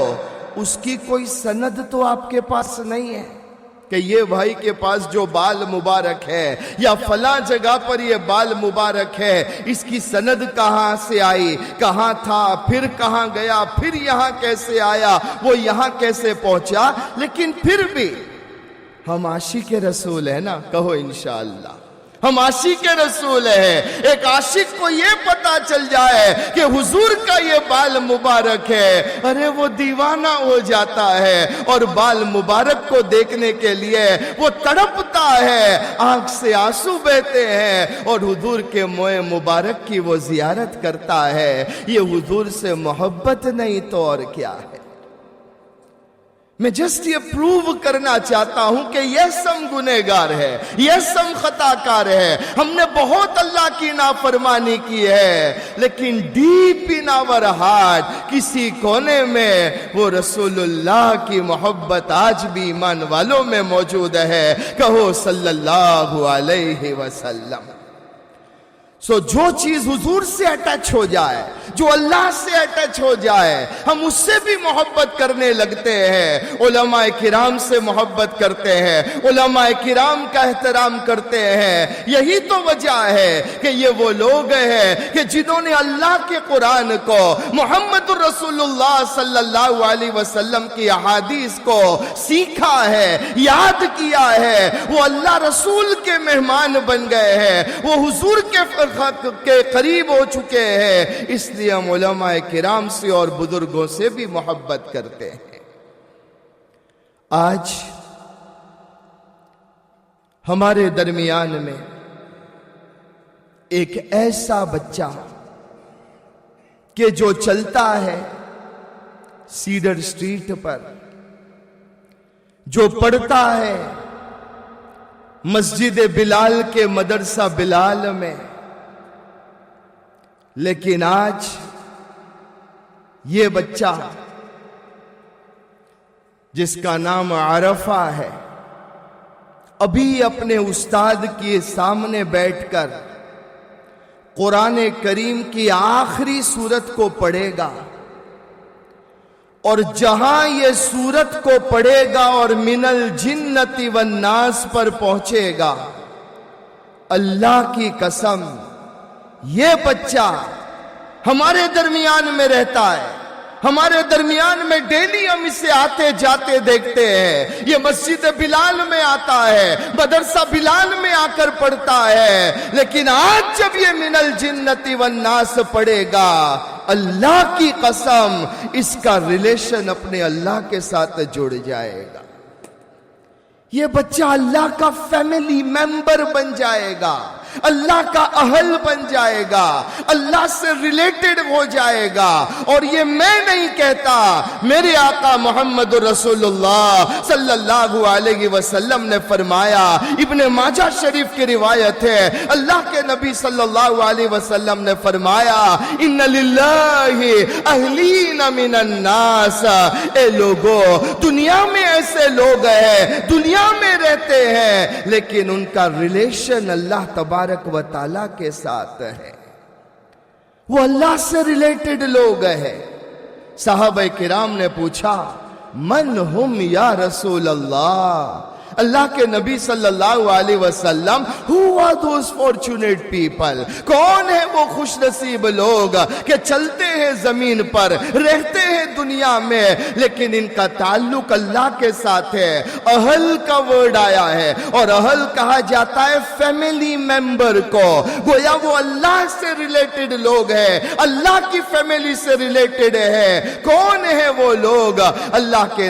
[SPEAKER 5] اس کی کوئی سند تو آپ کے پاس نہیں ہے کہ یہ بھائی کے پاس جو بال مبارک ہے یا فلاں جگہ پر یہ بال مبارک ہے، اس کی سند کہاں سے آئی، کہاں تھا، پھر کہاں گیا، پھر یہاں کیسے آیا، وہ یہاں کیسے پہنچا۔ لیکن پھر بھی ہم عاشق رسول ہیں نا، کہو انشاءاللہ ہم عاشق رسول ہیں۔ ایک عاشق کو یہ پتا چل جائے کہ حضور کا یہ بال مبارک ہے، ارے وہ دیوانہ ہو جاتا ہے، اور بال مبارک کو دیکھنے کے لیے وہ تڑپتا ہے، آنکھ سے آنسو بہتے ہیں، اور حضور کے موئے مبارک کی وہ زیارت کرتا ہے۔ یہ حضور سے محبت نہیں تو اور کیا ہے؟ میں جسٹ یہ پروو کرنا چاہتا ہوں کہ یس ہم گنہگار ہے، یس ہم خطا کار ہے، ہم نے بہت اللہ کی نافرمانی کی ہے، لیکن ڈیپ ان آور ہارٹ کسی کونے میں وہ رسول اللہ کی محبت آج بھی ایمان والوں میں موجود ہے، کہو صلی اللہ علیہ وسلم۔ جو چیز حضور سے اٹیچ ہو جائے، جو اللہ سے اٹیچ ہو جائے، ہم اس سے بھی محبت کرنے لگتے ہیں۔ علماء کرام سے محبت کرتے ہیں، علماء کرام کا احترام کرتے ہیں۔ یہی تو وجہ ہے کہ یہ وہ لوگ ہیں کہ جنہوں نے اللہ کے قرآن کو، محمد رسول اللہ صلی اللہ علیہ وسلم کی احادیث کو سیکھا ہے، یاد کیا ہے، وہ اللہ رسول کے مہمان بن گئے ہیں، وہ حضور کے قریب ہو چکے ہیں۔ اس لیے ہم علماء کرام سے اور بزرگوں سے بھی محبت کرتے ہیں۔ آج ہمارے درمیان میں ایک ایسا بچہ کہ جو چلتا ہے سیڈر اسٹریٹ پر، جو پڑھتا ہے مسجد بلال کے مدرسہ بلال میں، لیکن آج یہ بچہ جس کا نام عرفہ ہے، ابھی اپنے استاد کے سامنے بیٹھ کر قرآن کریم کی آخری سورت کو پڑھے گا، اور جہاں یہ سورت کو پڑھے گا اور من الجنت والناس پر پہنچے گا، اللہ کی قسم یہ بچہ ہمارے درمیان میں رہتا ہے، ہمارے درمیان میں ڈیلی ہم اسے آتے جاتے دیکھتے ہیں۔ یہ مسجد بلال میں آتا ہے، مدرسہ بلال میں آ کر پڑھتا ہے، لیکن آج جب یہ من الجنت والناس پڑھے گا، اللہ کی قسم اس کا ریلیشن اپنے اللہ کے ساتھ جڑ جائے گا۔ یہ بچہ اللہ کا فیملی ممبر بن جائے گا، اللہ کا اہل بن جائے گا، اللہ سے ریلیٹڈ ہو جائے گا۔ اور یہ میں نہیں کہتا، میرے آقا محمد رسول اللہ صلی اللہ علیہ وسلم نے فرمایا، ابن ماجہ شریف کی روایت ہے، اللہ کے نبی صلی اللہ علیہ وسلم نے فرمایا، ان للہ اہلین من الناس، اے لوگو دنیا میں ایسے لوگ ہیں، دنیا میں رہتے ہیں، لیکن ان کا ریلیشن اللہ تبارک و تعالیٰ کے ساتھ ہے، وہ اللہ سے ریلیٹڈ لوگ ہیں۔ صحابہ کرام نے پوچھا، من ہم یا رسول اللہ؟ اللہ کے نبی صلی اللہ علیہ وسلم، who are those fortunate people؟ کون ہے وہ خوش نصیب لوگ کہ چلتے ہیں زمین پر، رہتے ہیں دنیا میں، لیکن ان کا تعلق اللہ کے ساتھ ہے۔ اہل کا ورڈ آیا ہے، اور اہل کہا جاتا ہے فیملی ممبر کو، گویا وہ اللہ سے ریلیٹڈ لوگ ہیں، اللہ کی فیملی سے ریلیٹڈ ہے۔ کون ہے وہ لوگ؟ اللہ کے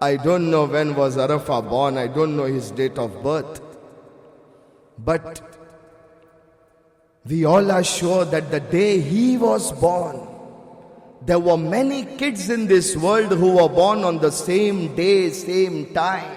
[SPEAKER 5] I don't know when was Arafah born, I don't know his date of birth, but we all are sure that the day he was born, there were many kids in this world who were born on the same day, same time.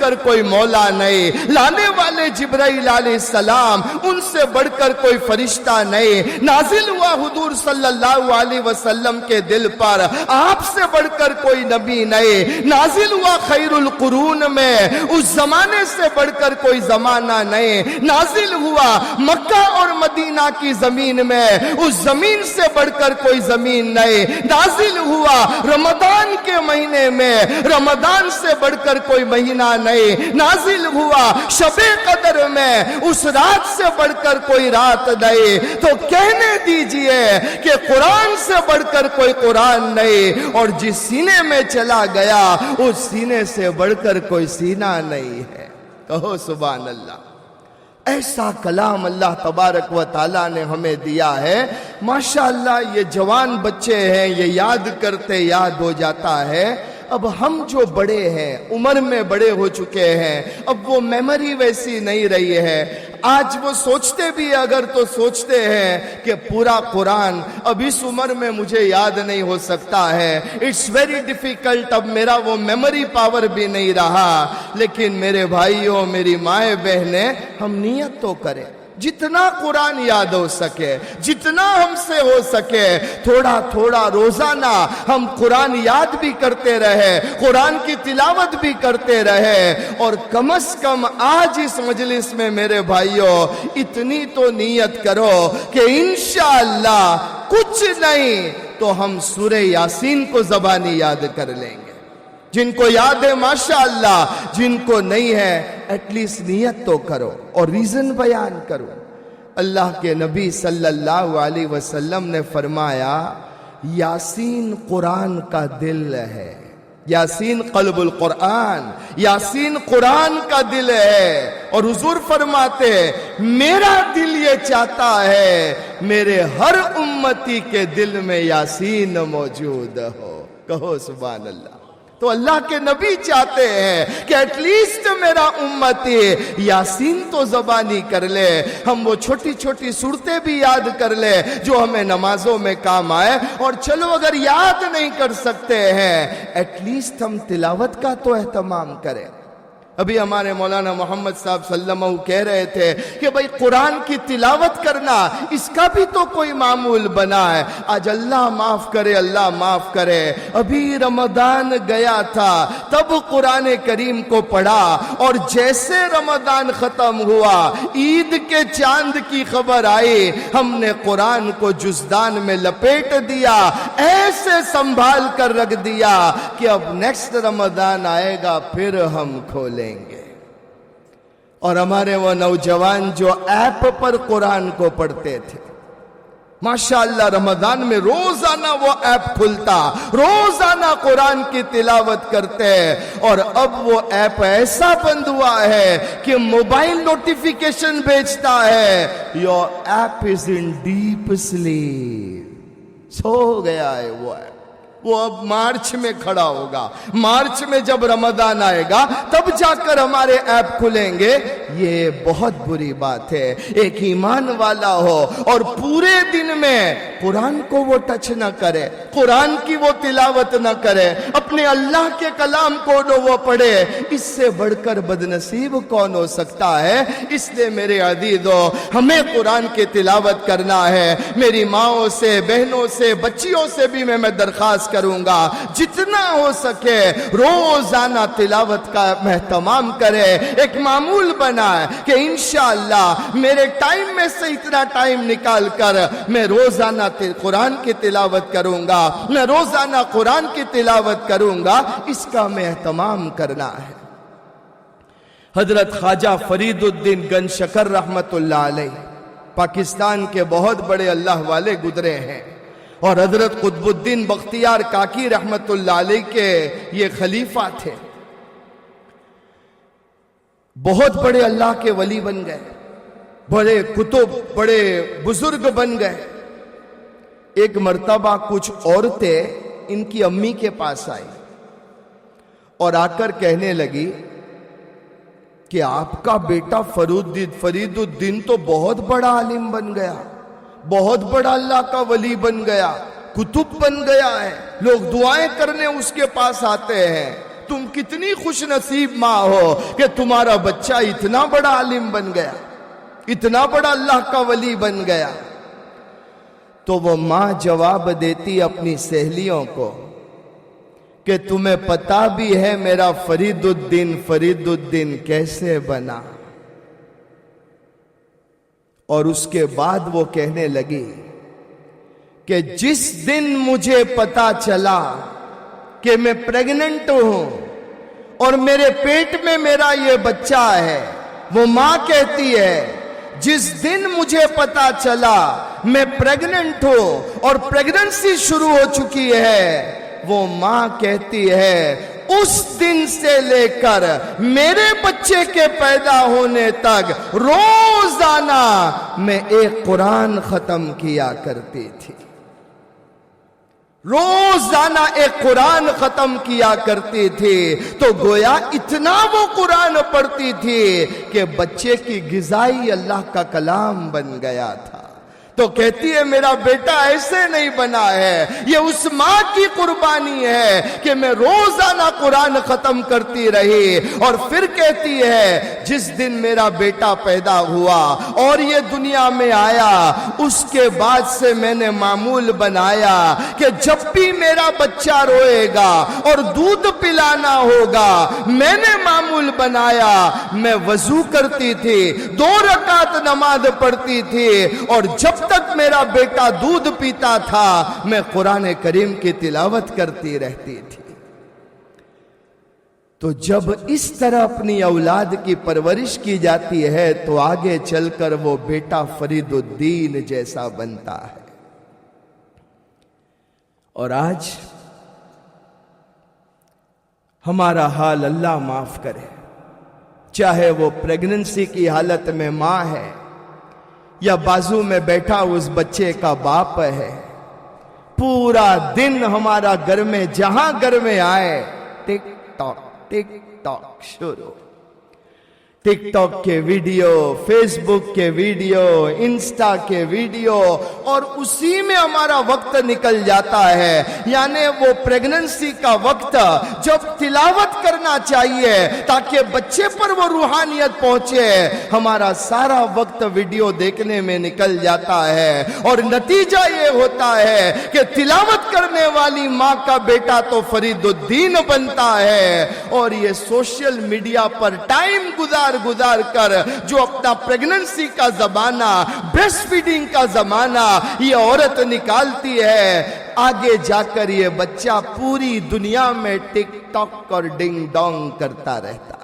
[SPEAKER 5] کر کوئی مولا نہیں، لانے والے جبرائیل علیہ السلام، ان سے بڑھ کر کوئی فرشتہ نہیں، نازل ہوا حضور صلی اللہ علیہ وسلم کے دل پر، آپ سے بڑھ کر کوئی نبی نہیں، نازل ہوا خیر القرون میں، اس زمانے سے بڑھ کر کوئی زمانہ نہیں، نازل ہوا مکہ اور مدینہ کی زمین میں، اس زمین سے بڑھ کر کوئی زمین نہیں، نازل ہوا رمضان کے مہینے میں، رمضان سے بڑھ کر کوئی مہینہ نہیں، نازل ہوا شب قدر میں، اس رات سے بڑھ کر کوئی رات نہیں۔ تو کہنے دیجئے کہ قرآن سے بڑھ کر کوئی قرآن نہیں، اور جس سینے میں چلا گیا اس سینے سے بڑھ کر کوئی سینہ نہیں ہے۔ کہو سبحان اللہ۔ ایسا کلام اللہ تبارک و تعالیٰ نے ہمیں دیا ہے، ماشاءاللہ یہ جوان بچے ہیں، یہ یاد کرتے یاد ہو جاتا ہے۔ اب ہم جو بڑے ہیں، عمر میں بڑے ہو چکے ہیں، اب وہ میموری ویسی نہیں رہی ہے۔ آج وہ سوچتے بھی اگر تو سوچتے ہیں کہ پورا قرآن اب اس عمر میں مجھے یاد نہیں ہو سکتا ہے، اٹس ویری ڈیفیکلٹ، اب میرا وہ میموری پاور بھی نہیں رہا۔ لیکن میرے بھائیوں، میری مائیں بہنیں، ہم نیت تو کریں جتنا قرآن یاد ہو سکے، جتنا ہم سے ہو سکے، تھوڑا تھوڑا روزانہ ہم قرآن یاد بھی کرتے رہے، قرآن کی تلاوت بھی کرتے رہے، اور کم از کم آج اس مجلس میں میرے بھائیوں اتنی تو نیت کرو کہ انشاءاللہ کچھ نہیں تو ہم سورہ یاسین کو زبانی یاد کر لیں گے۔ جن کو یاد ہے ماشاءاللہ، جن کو نہیں ہے ایٹ لیسٹ نیت تو کرو۔ اور ریزن بیان کرو۔ اللہ کے نبی صلی اللہ علیہ وسلم نے فرمایا یاسین قرآن کا دل ہے، یاسین قلب القرآن، یاسین قرآن کا دل ہے۔ اور حضور فرماتے میرا دل یہ چاہتا ہے میرے ہر امتی کے دل میں یاسین موجود ہو۔ کہو سبحان اللہ۔ تو اللہ کے نبی چاہتے ہیں کہ ایٹ لیسٹ میرا امتی یاسین تو زبانی کر لے، ہم وہ چھوٹی چھوٹی سورتیں بھی یاد کر لے جو ہمیں نمازوں میں کام آئے، اور چلو اگر یاد نہیں کر سکتے ہیں ایٹ لیسٹ ہم تلاوت کا تو اہتمام کریں۔ ابھی ہمارے مولانا محمد صاحب صلی اللہ علیہ وسلم کہہ رہے تھے کہ بھائی قرآن کی تلاوت کرنا اس کا بھی تو کوئی معمول بنا ہے۔ آج اللہ معاف کرے، اللہ معاف کرے، ابھی رمضان گیا تھا تب قرآن کریم کو پڑھا، اور جیسے رمضان ختم ہوا عید کے چاند کی خبر آئی، ہم نے قرآن کو جزدان میں لپیٹ دیا، ایسے سنبھال کر رکھ دیا کہ اب نیکسٹ رمضان آئے گا پھر ہم کھولیں گے۔ اور ہمارے وہ نوجوان جو ایپ پر قرآن کو پڑھتے تھے، ماشاءاللہ رمضان میں روزانہ وہ ایپ کھلتا، روزانہ قرآن کی تلاوت کرتے، اور اب وہ ایپ ایسا بند ہوا ہے کہ موبائل نوٹیفیکیشن بھیجتا ہے your app is in deep sleep, سو گیا ہے وہ ایپ۔ وہ اب مارچ میں کھڑا ہوگا، مارچ میں جب رمضان آئے گا تب جا کر ہمارے ایپ کھلیں گے۔ یہ بہت بری بات ہے۔ ایک ایمان والا ہو اور پورے دن میں قرآن کو وہ ٹچ نہ کرے، قرآن کی وہ تلاوت نہ کرے، اپنے اللہ کے کلام کو نہ وہ پڑھے، اس سے بڑھ کر بدنصیب کون ہو سکتا ہے؟ اس لیے میرے عزیزو ہمیں قرآن کی تلاوت کرنا ہے۔ میری ماؤں سے، بہنوں سے، بچیوں سے بھی میں درخواست کروں گا جتنا ہو سکے روزانہ تلاوت کا اہتمام کرے، ایک معمول بنا ہے کہ انشاءاللہ میرے ٹائم میں سے اتنا ٹائم نکال کر میں روزانہ قرآن کی تلاوت کروں گا، میں روزانہ قرآن کی تلاوت کروں گا، اس کا میں اہتمام کرنا ہے۔ حضرت خواجہ فرید الدین گنج شکر رحمت اللہ علیہ پاکستان کے بہت بڑے اللہ والے گزرے ہیں، اور حضرت قطب الدین بختیار کاکی رحمت اللہ علیہ کے یہ خلیفہ تھے، بہت بڑے اللہ کے ولی بن گئے، بڑے کتب، بڑے بزرگ بن گئے۔ ایک مرتبہ کچھ عورتیں ان کی امی کے پاس آئی اور آ کر کہنے لگی کہ آپ کا بیٹا فرید الدین تو بہت بڑا عالم بن گیا، بہت بڑا اللہ کا ولی بن گیا، کتب بن گیا ہے، لوگ دعائیں کرنے اس کے پاس آتے ہیں، تم کتنی خوش نصیب ماں ہو کہ تمہارا بچہ اتنا بڑا عالم بن گیا، اتنا بڑا اللہ کا ولی بن گیا۔ تو وہ ماں جواب دیتی اپنی سہیلیوں کو کہ تمہیں پتا بھی ہے میرا فرید الدین کیسے بنا؟ اور اس کے بعد وہ کہنے لگی کہ جس دن مجھے پتا چلا کہ میں پریگننٹ ہوں اور میرے پیٹ میں میرا یہ بچہ ہے، وہ ماں کہتی ہے جس دن مجھے پتا چلا میں پریگننٹ ہوں اور پریگننسی شروع ہو چکی ہے، وہ ماں کہتی ہے اس دن سے لے کر میرے بچے کے پیدا ہونے تک روزانہ میں ایک قرآن ختم کیا کرتی تھی، روزانہ ایک قرآن ختم کیا کرتی تھی۔ تو گویا اتنا وہ قرآن پڑھتی تھی کہ بچے کی غذائی اللہ کا کلام بن گیا تھا۔ تو کہتی ہے میرا بیٹا ایسے نہیں بنا ہے، یہ اس ماں کی قربانی ہے کہ میں روزانہ قرآن ختم کرتی رہی۔ اور پھر کہتی ہے جس دن میرا بیٹا پیدا ہوا اور یہ دنیا میں آیا، اس کے بعد سے میں نے معمول بنایا کہ جب بھی میرا بچہ روئے گا اور دودھ پلانا ہوگا، میں نے معمول بنایا میں وضو کرتی تھی، 2 رکعت نماز پڑھتی تھی، اور جب تک میرا بیٹا دودھ پیتا تھا میں قرآن کریم کی تلاوت کرتی رہتی تھی۔ تو جب اس طرح اپنی اولاد کی پرورش کی جاتی ہے تو آگے چل کر وہ بیٹا فرید الدین جیسا بنتا ہے۔ اور آج ہمارا حال اللہ معاف کرے، چاہے وہ پریگننسی کی حالت میں ماں ہے یا بازو میں بیٹھا اس بچے کا باپ ہے، پورا دن ہمارا گھر میں جہاں گھر میں آئے ٹک ٹاک شروع، ٹک ٹاک کے ویڈیو، فیس بک کے ویڈیو، انسٹا کے ویڈیو، اور اسی میں ہمارا وقت نکل جاتا ہے۔ یعنی وہ پریگننسی کا وقت جب تلاوت کرنا چاہیے تاکہ بچے پر وہ روحانیت پہنچے، ہمارا سارا وقت ویڈیو دیکھنے میں نکل جاتا ہے، اور نتیجہ یہ ہوتا ہے کہ تلاوت کرنے والی ماں کا بیٹا تو فرید الدین بنتا ہے، اور یہ سوشل میڈیا پر ٹائم گزار کر جو اپنا پریگننسی کا زمانہ، بریسٹ فیڈنگ کا زمانہ یہ عورت نکالتی ہے، آگے جا کر یہ بچہ پوری دنیا میں ٹک ٹاک اور ڈنگ ڈونگ کرتا رہتا ہے۔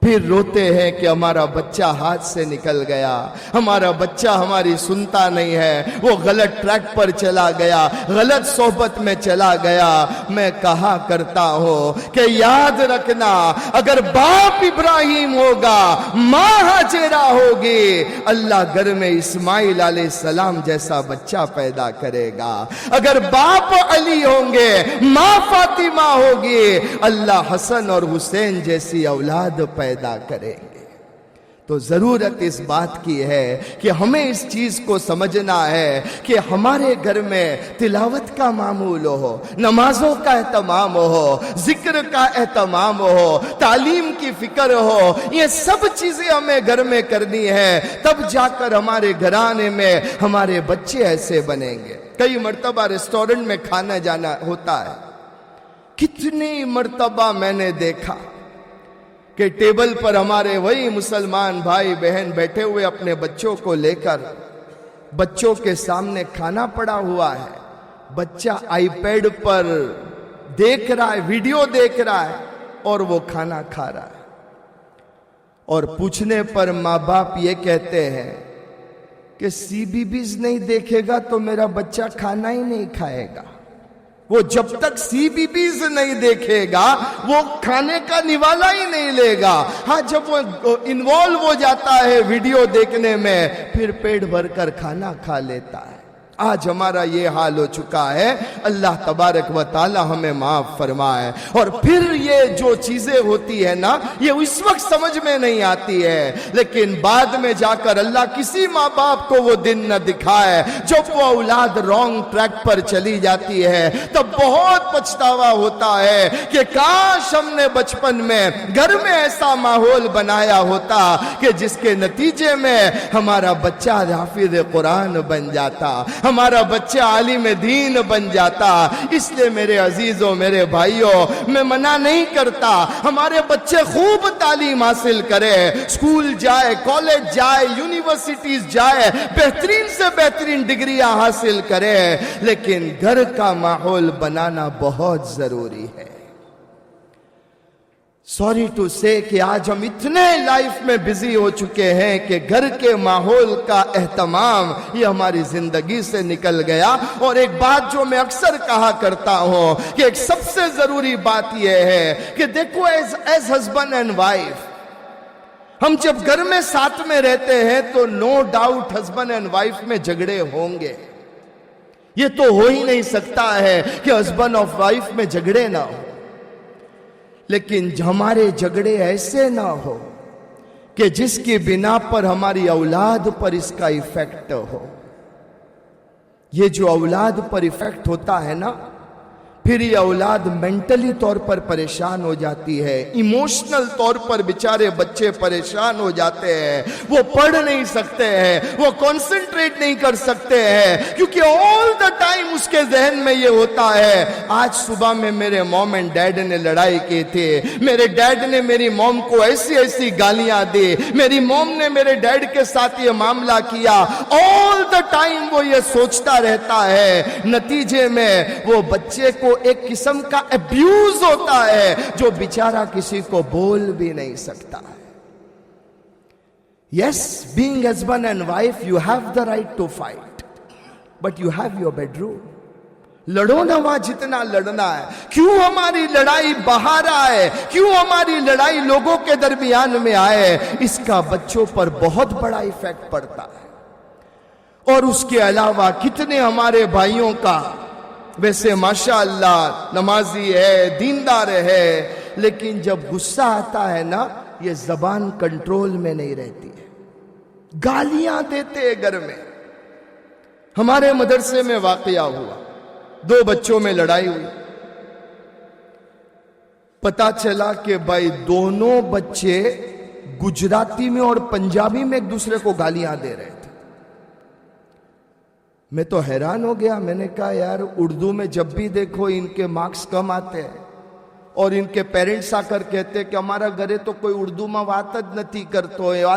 [SPEAKER 5] پھر روتے ہیں کہ ہمارا بچہ ہاتھ سے نکل گیا، ہمارا بچہ ہماری سنتا نہیں ہے، وہ غلط ٹریک پر چلا گیا، غلط صحبت میں چلا گیا۔ میں کہا کرتا ہوں کہ یاد رکھنا، اگر باپ ابراہیم ہوگا، ماں ہاجرہ ہوگی، اللہ گھر میں اسماعیل علیہ السلام جیسا بچہ پیدا کرے گا۔ اگر باپ علی ہوں گے، ماں فاطمہ ہوگی، اللہ حسن اور حسین جیسی اولاد پیدا کریں گے۔ تو ضرورت اس بات کی ہے کہ ہمیں اس چیز کو سمجھنا ہے کہ ہمارے گھر میں تلاوت کا معمول ہو، نمازوں کا اہتمام ہو، ذکر کا اہتمام ہو، تعلیم کی فکر ہو، یہ سب چیزیں ہمیں گھر میں کرنی ہے، تب جا کر ہمارے گھرانے میں ہمارے بچے ایسے بنیں گے۔ کئی مرتبہ ریسٹورنٹ میں کھانا جانا ہوتا ہے، کتنی مرتبہ میں نے دیکھا کہ ٹیبل پر ہمارے وہی مسلمان بھائی بہن بیٹھے ہوئے اپنے بچوں کو لے کر، بچوں کے سامنے کھانا پڑا ہوا ہے، بچہ آئی پیڈ پر دیکھ رہا ہے، ویڈیو دیکھ رہا ہے اور وہ کھانا کھا رہا ہے، اور پوچھنے پر ماں باپ یہ کہتے ہیں کہ CBBS نہیں دیکھے گا تو میرا بچہ کھانا ہی نہیں کھائے گا۔ وہ جب تک CBBS نہیں دیکھے گا وہ کھانے کا نوالا ہی نہیں لے گا۔ ہاں جب وہ انوالو ہو جاتا ہے ویڈیو دیکھنے میں، پھر پیٹ بھر کر کھانا کھا لیتا ہے۔ آج ہمارا یہ حال ہو چکا ہے. اللہ تبارک و تعالی ہمیں معاف فرمائے. اور پھر یہ جو چیزیں ہوتی ہے نا, یہ اس وقت سمجھ میں نہیں آتی ہے, لیکن بعد میں جا کر اللہ کسی ماں باپ کو وہ دن نہ دکھائے جب وہ اولاد رانگ ٹریک پر چلی جاتی ہے. تب بہت پچھتاوا ہوتا ہے کہ کاش ہم نے بچپن میں گھر میں ایسا ماحول بنایا ہوتا کہ جس کے نتیجے میں ہمارا بچہ حافظ قرآن بن جاتا, ہمارا بچہ عالم دین بن جاتا. اس لیے میرے عزیزوں, میرے بھائیوں, میں منع نہیں کرتا ہمارے بچے خوب تعلیم حاصل کرے, اسکول جائے, کالج جائے, یونیورسٹیز جائے, بہترین سے بہترین ڈگریاں حاصل کرے, لیکن گھر کا ماحول بنانا بہت ضروری ہے. سوری ٹو سے کہ آج ہم اتنے لائف میں بزی ہو چکے ہیں کہ گھر کے ماحول کا اہتمام یہ ہماری زندگی سے نکل گیا. اور ایک بات جو میں اکثر کہا کرتا ہوں کہ ایک سب سے ضروری بات یہ ہے کہ دیکھو ایز ہسبینڈ اینڈ وائف, ہم جب گھر میں ساتھ میں رہتے ہیں تو no doubt husband and wife میں جھگڑے ہوں گے. یہ تو ہو ہی نہیں سکتا ہے کہ ہسبینڈ اور وائف میں جھگڑے نہ ہو, لیکن ہمارے جھگڑے ایسے نہ ہو کہ جس کی بنا پر ہماری اولاد پر اس کا ایفیکٹ ہو. یہ جو اولاد پر ایفیکٹ ہوتا ہے نا, پھر یہ اولاد مینٹلی طور پر پریشان ہو جاتی ہے, ایموشنل طور پر بیچارے بچے پریشان ہو جاتے ہیں, وہ پڑھ نہیں سکتے ہیں, وہ کانسنٹریٹ نہیں کر سکتے ہیں, کیونکہ آل دا ٹائم اس کے ذہن میں یہ ہوتا ہے آج صبح میں میرے موم اینڈ ڈیڈ نے لڑائی کی تھی, میرے ڈیڈ نے میری موم کو ایسی ایسی گالیاں دی, میری موم نے میرے ڈیڈ کے ساتھ یہ معاملہ کیا. آل دا ٹائم وہ یہ سوچتا رہتا ہے, نتیجے میں وہ بچے کو ایک قسم کا ابیوز ہوتا ہے جو بیچارہ کسی کو بول بھی نہیں سکتا ہے. Yes, being husband and wife, you have the right to fight, but you have your bedroom. لڑو نہ وہاں جتنا لڑنا ہے. کیوں ہماری لڑائی باہر آئے, کیوں ہماری لڑائی لوگوں کے درمیان میں آئے, اس کا بچوں پر بہت بڑا ایفیکٹ پڑتا ہے. اور اس کے علاوہ کتنے ہمارے بھائیوں کا ویسے ماشاءاللہ نمازی ہے, دیندار ہے, لیکن جب غصہ آتا ہے نا یہ زبان کنٹرول میں نہیں رہتی ہے, گالیاں دیتے ہیں گھر میں. ہمارے مدرسے میں واقعہ ہوا, 2 بچوں میں لڑائی ہوئی. پتا چلا کہ بھائی دونوں بچے گجراتی میں اور پنجابی میں ایک دوسرے کو گالیاں دے رہے تھے. میں تو حیران ہو گیا. میں نے کہا یار اردو میں جب بھی دیکھو ان کے مارکس کم آتے ہیں, اور ان کے پیرنٹس آ کر کہتے کہ ہمارا گھرے تو کوئی اردو میں વાત જ નથી કરતો, આ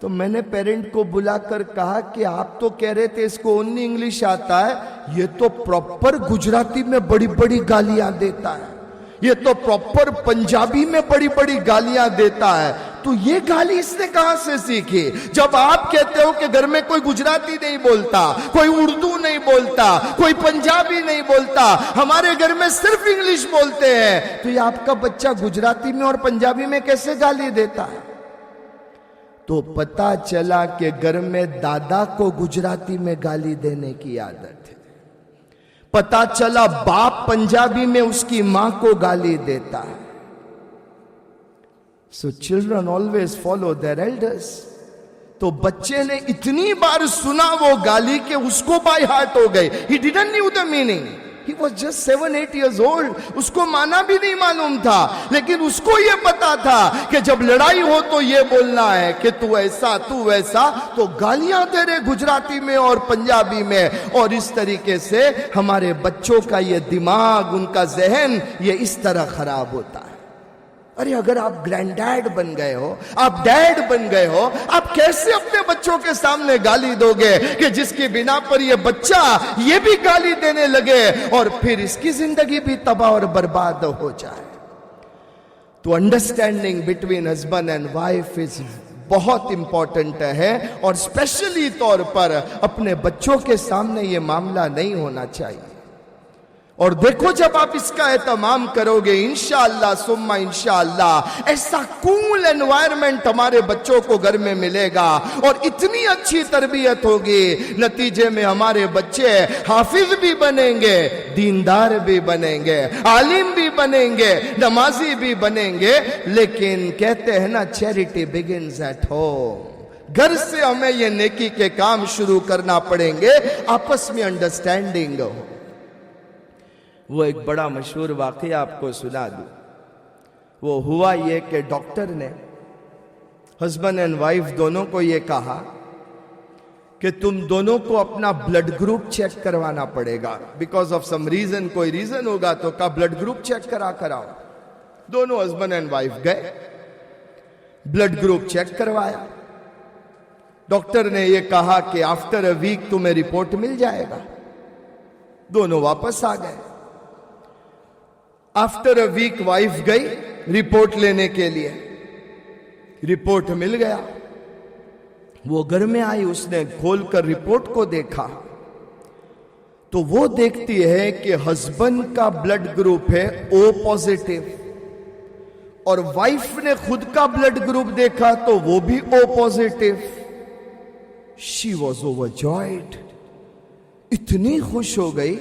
[SPEAKER 5] تو میں نے پیرنٹ کو بلا کر کہا کہ آپ تو کہہ رہے تھے اس کو اونلی انگلش آتا ہے, یہ تو پراپر گجراتی میں بڑی بڑی گالیاں دیتا ہے, یہ تو پراپر پنجابی میں بڑی بڑی گالیاں دیتا ہے. تو یہ گالی اس نے کہاں سے سیکھی؟ جب آپ کہتے ہو کہ گھر میں کوئی گجراتی نہیں بولتا, کوئی اردو نہیں بولتا, کوئی پنجابی نہیں بولتا, ہمارے گھر میں صرف انگلش بولتے ہیں, تو یہ آپ کا بچہ گجراتی میں اور پنجابی میں کیسے گالی دیتا ہے؟ تو پتا چلا کہ گھر میں دادا کو گجراتی میں گالی دینے کی عادت ہے. پتا چلا باپ پنجابی میں اس کی ماں کو گالی دیتا ہے. So children always follow their elders. تو بچے نے اتنی بار سنا وہ گالی کہ اس کو بائی ہارٹ ہو گئی. He didn't knew the meaning. He was just 7-8 years old. اس کو معنی بھی نہیں معلوم تھا, لیکن اس کو یہ پتا تھا کہ جب لڑائی ہو تو یہ بولنا ہے کہ تو ایسا تو ویسا. تو گالیاں دے رہے گجراتی میں اور پنجابی میں, اور اس طریقے سے ہمارے بچوں کا یہ دماغ, ان کا ذہن یہ اس طرح خراب ہوتا ہے. ارے اگر آپ گرینڈ ڈیڈ بن گئے ہو, آپ ڈیڈ بن گئے ہو, آپ کیسے اپنے بچوں کے سامنے گالی دو گے کہ جس کی بنا پر یہ بچہ یہ بھی گالی دینے لگے اور پھر اس کی زندگی بھی تباہ اور برباد ہو جائے. تو understanding between husband and wife is بہت امپورٹنٹ ہے, اور اسپیشلی طور پر اپنے بچوں کے سامنے یہ معاملہ نہیں ہونا چاہیے. اور دیکھو جب آپ اس کا اہتمام کرو گے انشاءاللہ ثم انشاءاللہ ایسا کول انوائرمنٹ ہمارے بچوں کو گھر میں ملے گا اور اتنی اچھی تربیت ہوگی، نتیجے میں ہمارے بچے حافظ بھی بنیں گے، دیندار بھی بنیں گے، عالم بھی بنیں گے، نمازی بھی بنیں گے. لیکن کہتے ہیں نا چیریٹی بگنز ایٹ ہوم، گھر سے ہمیں یہ نیکی کے کام شروع کرنا پڑیں گے، آپس میں انڈرسٹینڈنگ ہو. وہ ایک بڑا مشہور واقعہ آپ کو سنا دوں. وہ ہوا یہ کہ ڈاکٹر نے ہسبینڈ اینڈ وائف دونوں کو یہ کہا کہ تم دونوں کو اپنا بلڈ گروپ چیک کروانا پڑے گا، بیکاز آف سم ریزن، کوئی ریزن ہوگا تو کا بلڈ گروپ چیک کراؤ. دونوں ہسبینڈ اینڈ وائف گئے، بلڈ گروپ چیک کروایا. ڈاکٹر نے یہ کہا کہ آفٹر اے ویک تمہیں رپورٹ مل جائے گا. دونوں واپس آ گئے. آفٹر اے ویک وائف گئی رپورٹ لینے کے لیے، رپورٹ مل گیا. وہ گھر میں آئی، اس نے کھول کر رپورٹ کو دیکھا تو وہ دیکھتی ہے کہ ہسبینڈ کا بلڈ گروپ ہے او پازیٹیو، اور وائف نے خود کا بلڈ گروپ دیکھا تو وہ بھی او پازیٹیو. شی واز اوورجوائڈ، اتنی خوش ہو گئی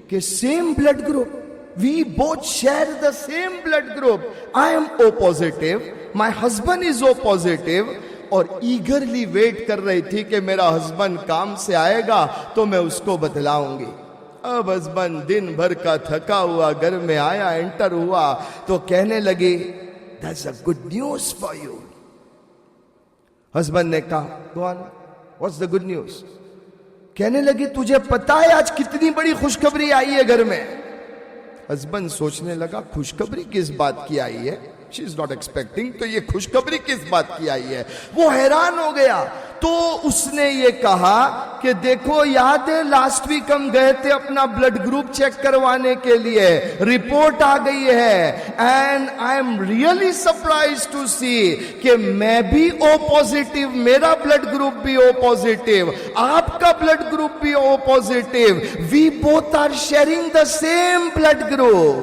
[SPEAKER 5] کہ same blood group, we both share the same blood group. I am O positive, my husband is O positive. اور ایگرلی ویٹ کر رہی تھی کہ میرا ہسبینڈ کام سے آئے گا تو میں اس کو بتلاؤں گی. اب ہسبینڈ دن بھر کا تھکا ہوا گھر میں آیا، انٹر ہوا تو کہنے لگی that's a good news for you. Husband نے کہا go on, what's the good news؟ کہنے لگی تجھے پتا ہے آج کتنی بڑی خوشخبری آئی ہے گھر میں. ہسبینڈ سوچنے لگا خوشخبری کس بات کی آئی ہے، شی از ناٹ ایکسپیکٹنگ، تو یہ خوشخبری کس بات کی آئی ہے. وہ حیران ہو گیا. تو اس نے یہ کہا کہ دیکھو یاد ہے لاسٹ ویک ہم گئے تھے اپنا بلڈ گروپ چیک کروانے کے لیے، رپورٹ آ گئی ہے، and I am really surprised to see کہ میں بھی او پازیٹیو، میرا بلڈ گروپ بھی او پازیٹیو، آپ کا بلڈ گروپ بھی O positive, we both are sharing the same blood group.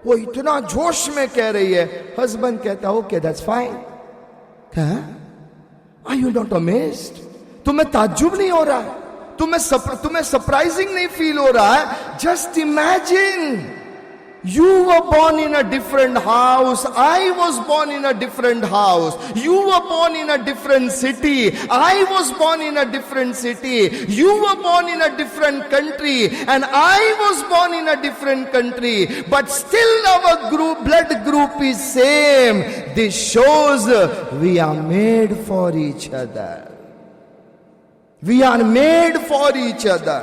[SPEAKER 5] وہ اتنا جوش میں کہہ رہی ہے. ہسبینڈ کہتا okay that's fine. Are you not amazed؟ تمہیں تعجب نہیں ہو رہا ہے؟ تمہیں سرپرائزنگ نہیں فیل ہو رہا ہے؟ Just imagine you were born in a different house, I was born in a different house, you were born in a different city, I was born in a different city, you were born in a different country and I was born in a different country, but still our blood group is same. This shows we are made for each other. We are made for each other.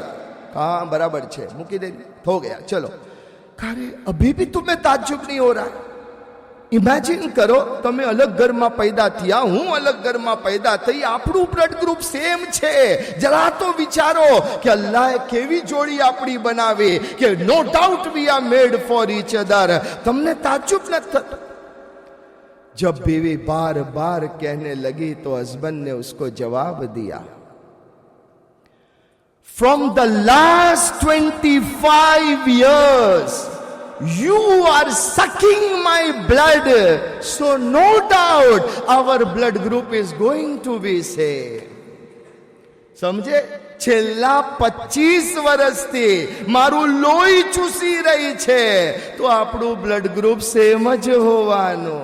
[SPEAKER 5] ہاں برابر چھے مکی دے ہو گیا. چلو ابھی بھی تمہیں تعجب نہیں ہو رہا ہے؟ امیجن کرو તમે અલગ ઘરમાં પેદા થયા, હું અલગ ઘરમાં પેદા થઈ, આપણું બ્લડ ગ્રુપ સેમ છે. જરા તો વિચારો કે અલ્લાહે કેવી જોડી આપણી બનાવી કે no doubt we are made for each other. તમને તાજુબ ન થતો? જબ بیوی بار بار کہنے لگی تو ہسبینڈ نے اس کو جواب دیا From the last 25 years, you are sucking my blood. So no doubt our blood group is going to be same. સમજે? છેલ્લા 25 વર્ષથી મારું લોહી ચૂસી રહી છે તો આપણું બ્લડ ગ્રુપ સેમ જ હોવાનું.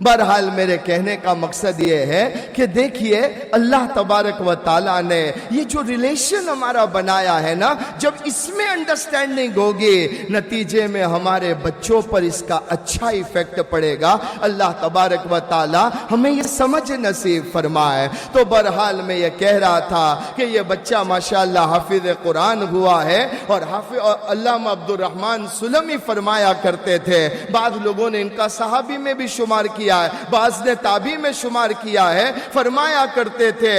[SPEAKER 5] بہرحال میرے کہنے کا مقصد یہ ہے کہ دیکھیے اللہ تبارک و تعالیٰ نے یہ جو ریلیشن ہمارا بنایا ہے نا، جب اس میں انڈرسٹینڈنگ ہوگی نتیجے میں ہمارے بچوں پر اس کا اچھا ایفیکٹ پڑے گا۔ اللہ تبارک و تعالیٰ ہمیں یہ سمجھ نصیب فرمائے۔ تو بہرحال میں یہ کہہ رہا تھا کہ یہ بچہ ماشاءاللہ حافظ قرآن ہوا ہے، اور علامہ عبد الرحمن سلمی فرمایا کرتے تھے، بعض لوگوں نے ان کا صحابی میں بھی شمار کیا ہے، بعض نے تابعی میں شمار کیا ہے، فرمایا کرتے تھے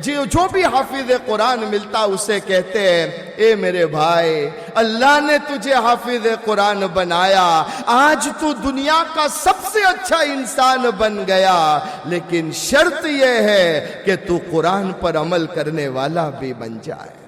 [SPEAKER 5] جو بھی حافظ قرآن ملتا اسے کہتے ہیں اے میرے بھائی، اللہ نے تجھے حافظ قرآن بنایا، آج تو دنیا کا سب سے اچھا انسان بن گیا، لیکن شرط یہ ہے کہ تو قرآن پر عمل کرنے والا بھی بن جائے۔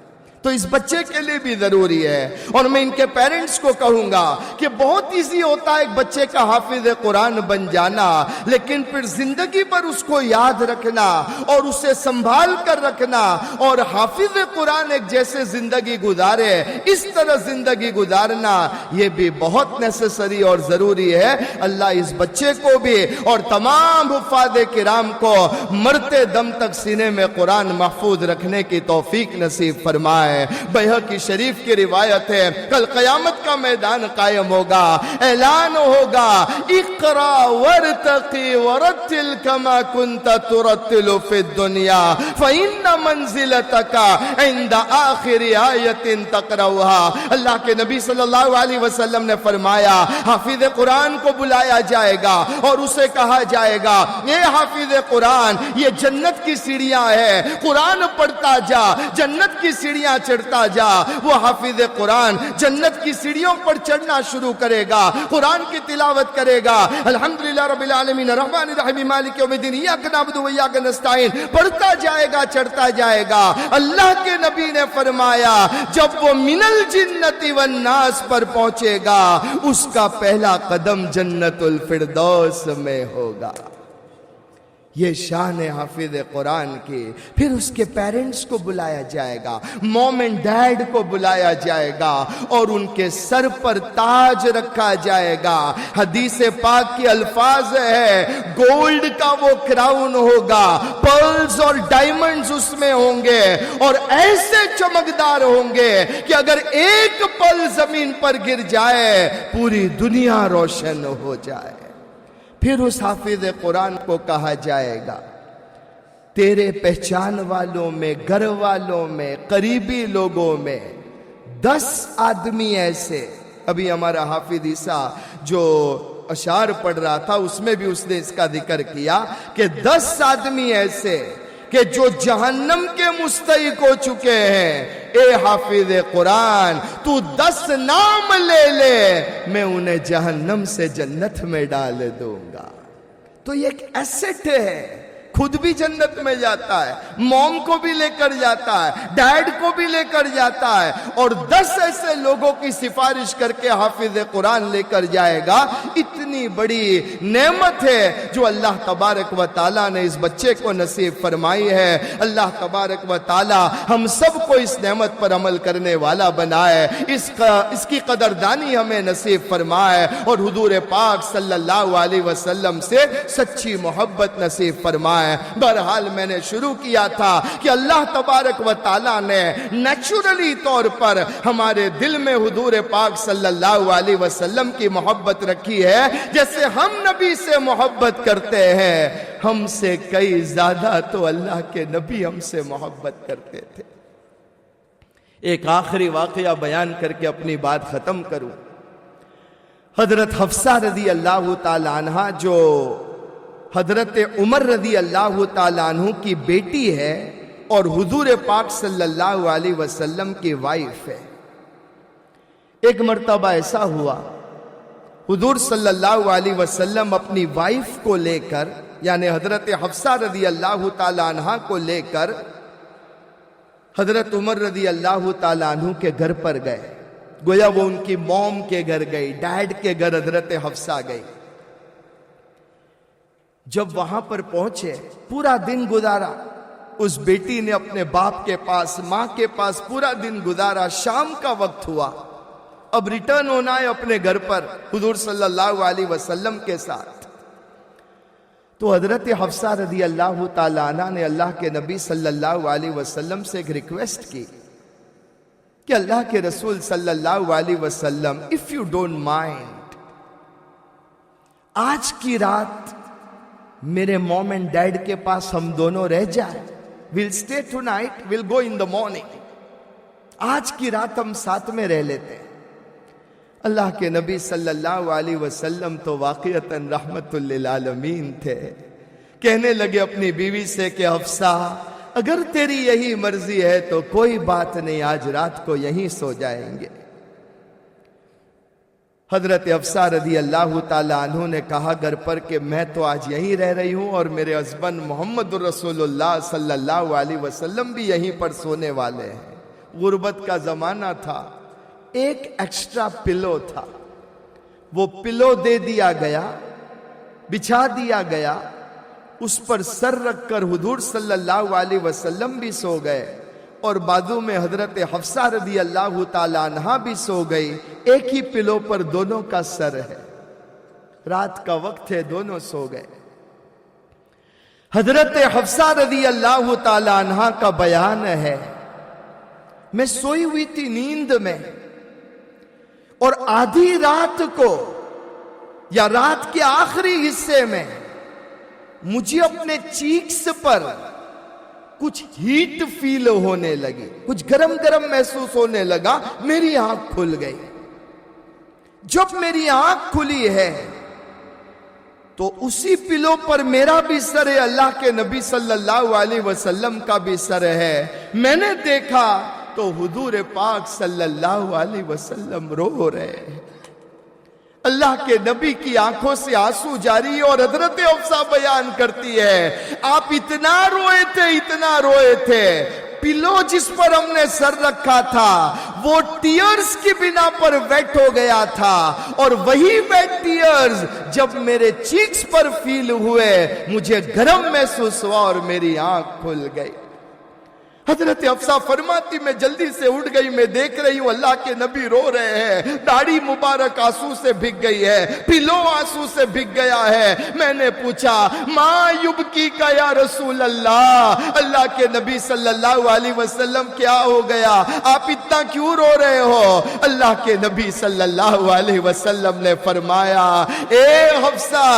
[SPEAKER 5] تو اس بچے کے لیے بھی ضروری ہے، اور میں ان کے پیرنٹس کو کہوں گا کہ بہت ایزی ہوتا ہے ایک بچے کا حافظ قرآن بن جانا، لیکن پھر زندگی پر اس کو یاد رکھنا اور اسے سنبھال کر رکھنا، اور حافظ قرآن ایک جیسے زندگی گزارے اس طرح زندگی گزارنا، یہ بھی بہت نیسیسری اور ضروری ہے۔ اللہ اس بچے کو بھی اور تمام حفاظ کرام کو مرتے دم تک سینے میں قرآن محفوظ رکھنے کی توفیق نصیب فرمائے۔ بیہقی شریف کی روایت ہے، کل قیامت کا میدان قائم ہوگا، اعلان ہوگا اقرا ورتقی ورتل کما کنت ترتل فی الدنیا فإن منزلتک عند آخر آیت تقرأها۔ اللہ کے نبی صلی اللہ علیہ وسلم نے فرمایا حافظ قرآن کو بلایا جائے گا اور اسے کہا جائے گا اے حافظ قرآن، یہ جنت کی سیڑھیاں ہے، قرآن پڑھتا جا، جنت کی سیڑھیاں چڑھتا جا۔ وہ حافظ قرآن جنت کی سیڑھیوں پر چڑھنا شروع کرے گا، قرآن کی تلاوت کرے گا، الحمدللہ رب العالمین الرحمن الرحیم مالک یوم الدین ایاک نعبد و ایاک نستعین پڑھتا جائے گا، چڑھتا جائے گا۔ اللہ کے نبی نے فرمایا جب وہ من الجنت والناس پر پہنچے گا، اس کا پہلا قدم جنت الفردوس میں ہوگا۔ یہ شان ہے حافظ قرآن کی۔ پھر اس کے پیرنٹس کو بلایا جائے گا، موم اینڈ ڈیڈ کو بلایا جائے گا، اور ان کے سر پر تاج رکھا جائے گا۔ حدیث پاک کے الفاظ ہے گولڈ کا وہ کراؤن ہوگا، پرلز اور ڈائمنڈز اس میں ہوں گے، اور ایسے چمکدار ہوں گے کہ اگر ایک پل زمین پر گر جائے پوری دنیا روشن ہو جائے۔ پھر اس حافظ قرآن کو کہا جائے گا تیرے پہچان والوں میں، گھر والوں میں، قریبی لوگوں میں 10 آدمی ایسے، ابھی ہمارا حافظ عیسیٰ جو اشعار پڑھ رہا تھا اس میں بھی اس نے اس کا ذکر کیا کہ 10 آدمی ایسے کہ جو جہنم کے مستحق ہو چکے ہیں، اے حافظ قرآن تو 10 نام لے لے، میں انہیں جہنم سے جنت میں ڈال دوں گا۔ تو یہ ایک ایسٹ ہے، خود بھی جنت میں جاتا ہے، موم کو بھی لے کر جاتا ہے، ڈیڈ کو بھی لے کر جاتا ہے، اور 10 ایسے لوگوں کی سفارش کر کے حافظ قرآن لے کر جائے گا۔ اتنی بڑی نعمت ہے جو اللہ تبارک و تعالیٰ نے اس بچے کو نصیب فرمائی ہے۔ اللہ تبارک و تعالیٰ ہم سب کو اس نعمت پر عمل کرنے والا بنائے، اس کی قدردانی ہمیں نصیب فرمائے، اور حضور پاک صلی اللہ علیہ وسلم سے سچی محبت نصیب فرمائے۔ بہرحال میں نے شروع کیا تھا کہ اللہ تبارک و تعالیٰ نے نیچرلی طور پر ہمارے دل میں حضور پاک صلی اللہ علیہ وسلم کی محبت رکھی ہے، جیسے ہم نبی سے محبت کرتے ہیں، ہم سے کئی زیادہ تو اللہ کے نبی ہم سے محبت کرتے تھے۔ ایک آخری واقعہ بیان کر کے اپنی بات ختم کروں۔ حضرت حفصہ رضی اللہ تعالی عنہ جو حضرت عمر رضی اللہ تعالیٰ عنہ کی بیٹی ہے اور حضور پاک صلی اللہ علیہ وسلم کی وائف ہے، ایک مرتبہ ایسا ہوا حضور صلی اللہ علیہ وسلم اپنی وائف کو لے کر، یعنی حضرت حفصہ رضی اللہ تعالیٰ عنہ کو لے کر حضرت عمر رضی اللہ تعالیٰ عنہ کے گھر پر گئے۔ گویا وہ ان کی موم کے گھر گئی، ڈیڈ کے گھر حضرت حفصہ گئی۔ جب وہاں پر پہنچے پورا دن گزارا، اس بیٹی نے اپنے باپ کے پاس، ماں کے پاس پورا دن گزارا۔ شام کا وقت ہوا، اب ریٹرن ہونا ہے اپنے گھر پر حضور صلی اللہ علیہ وسلم کے ساتھ۔ تو حضرت حفصہ رضی اللہ تعالیٰ عنہ نے اللہ کے نبی صلی اللہ علیہ وسلم سے ایک ریکویسٹ کی کہ اللہ کے رسول صلی اللہ علیہ وسلم اف یو ڈونٹ مائنڈ، آج کی رات میرے موم اینڈ ڈیڈ کے پاس ہم دونوں رہ جائیں. We'll stay tonight, we'll go in the morning. آج کی رات ہم ساتھ میں رہ لیتے ہیں. اللہ کے نبی صلی اللہ علیہ وسلم تو واقعتاً رحمت للعالمین تھے. کہنے لگے اپنی بیوی سے کہ حفصہ اگر تیری یہی مرضی ہے تو کوئی بات نہیں، آج رات کو یہیں سو جائیں گے. حضرت حفصہ رضی اللہ تعالیٰ عنہ نے کہا گھر پر کہ میں تو آج یہیں رہ رہی ہوں اور میرے ہسبینڈ محمد رسول اللہ صلی اللہ علیہ وسلم بھی یہیں پر سونے والے ہیں. غربت کا زمانہ تھا، ایک ایکسٹرا پلو تھا، وہ پلو دے دیا گیا، بچھا دیا گیا، اس پر سر رکھ کر حضور صلی اللہ علیہ وسلم بھی سو گئے اور بازو میں حضرت حفصہ رضی اللہ تعالیٰ عنہ بھی سو گئی. ایک ہی پلو پر دونوں کا سر ہے. رات کا وقت ہے، دونوں سو گئے. حضرت حفصہ رضی اللہ تعالیٰ عنہ کا بیان ہے میں سوئی ہوئی تھی نیند میں، اور آدھی رات کو یا رات کے آخری حصے میں مجھے اپنے چیکس پر کچھ ہیٹ فیل ہونے لگی، کچھ گرم گرم محسوس ہونے لگا. میری آنکھ کھل گئی. جب میری آنکھ کھلی ہے تو اسی پلو پر میرا بھی سر ہے، اللہ کے نبی صلی اللہ علیہ وسلم کا بھی سر ہے. میں نے دیکھا تو حضور پاک صلی اللہ علیہ وسلم رو رہے ہیں. اللہ کے نبی کی آنکھوں سے آنسو جاری ہے اور حضرت حفصہ بیان کرتی ہے آپ اتنا روئے تھے، اتنا روئے تھے، پلو جس پر ہم نے سر رکھا تھا وہ ٹیئرز کی بنا پر ویٹ ہو گیا تھا، اور وہی ویٹ ٹیئرز جب میرے چیکس پر فیل ہوئے مجھے گرم محسوس ہوا اور میری آنکھ کھل گئی. حضرت حفصہ فرماتی میں جلدی سے اٹھ گئی، میں دیکھ رہی ہوں اللہ کے نبی رو رہے ہیں، داڑھی مبارک آنسو سے بھگ گئی ہے، پلو آنسو سے بھگ گیا ہے. میں نے پوچھا ما یبکی کا یا رسول اللہ، اللہ کے نبی صلی اللہ علیہ وسلم کیا ہو گیا، آپ اتنا کیوں رو رہے ہو؟ اللہ کے نبی صلی اللہ علیہ وسلم نے فرمایا اے حفصہ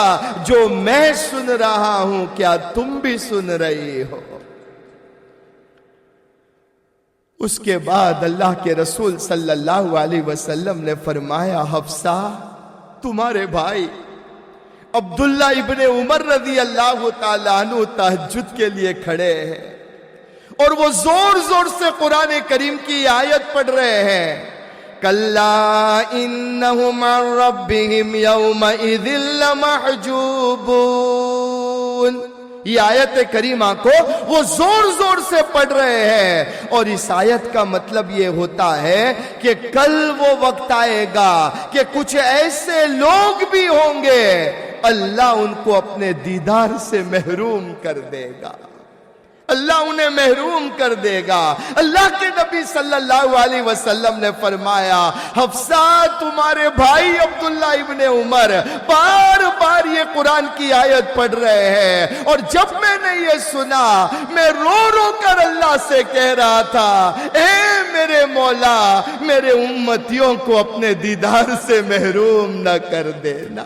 [SPEAKER 5] جو میں سن رہا ہوں کیا تم بھی سن رہی ہو؟ اس کے بعد اللہ کے رسول صلی اللہ علیہ وسلم نے فرمایا حفصہ تمہارے بھائی عبداللہ ابن عمر رضی اللہ تعالیٰ عنہ تہجد کے لیے کھڑے ہیں اور وہ زور زور سے قرآن کریم کی آیت پڑھ رہے ہیں کَلَّا إِنَّهُمْ عَنْ رَبِّهِمْ يَوْمَئِذٍ لَمَحْجُوبُونَ. یہ آیت کریمہ کو وہ زور زور سے پڑھ رہے ہیں اور اس آیت کا مطلب یہ ہوتا ہے کہ کل وہ وقت آئے گا کہ کچھ ایسے لوگ بھی ہوں گے اللہ ان کو اپنے دیدار سے محروم کر دے گا، اللہ انہیں محروم کر دے گا. اللہ کے نبی صلی اللہ علیہ وسلم نے فرمایا حفصہ تمہارے بھائی عبداللہ ابن عمر بار بار یہ قرآن کی آیت پڑھ رہے ہیں اور جب میں نے یہ سنا میں رو رو کر اللہ سے کہہ رہا تھا اے میرے مولا میرے امتیوں کو اپنے دیدار سے محروم نہ کر دینا.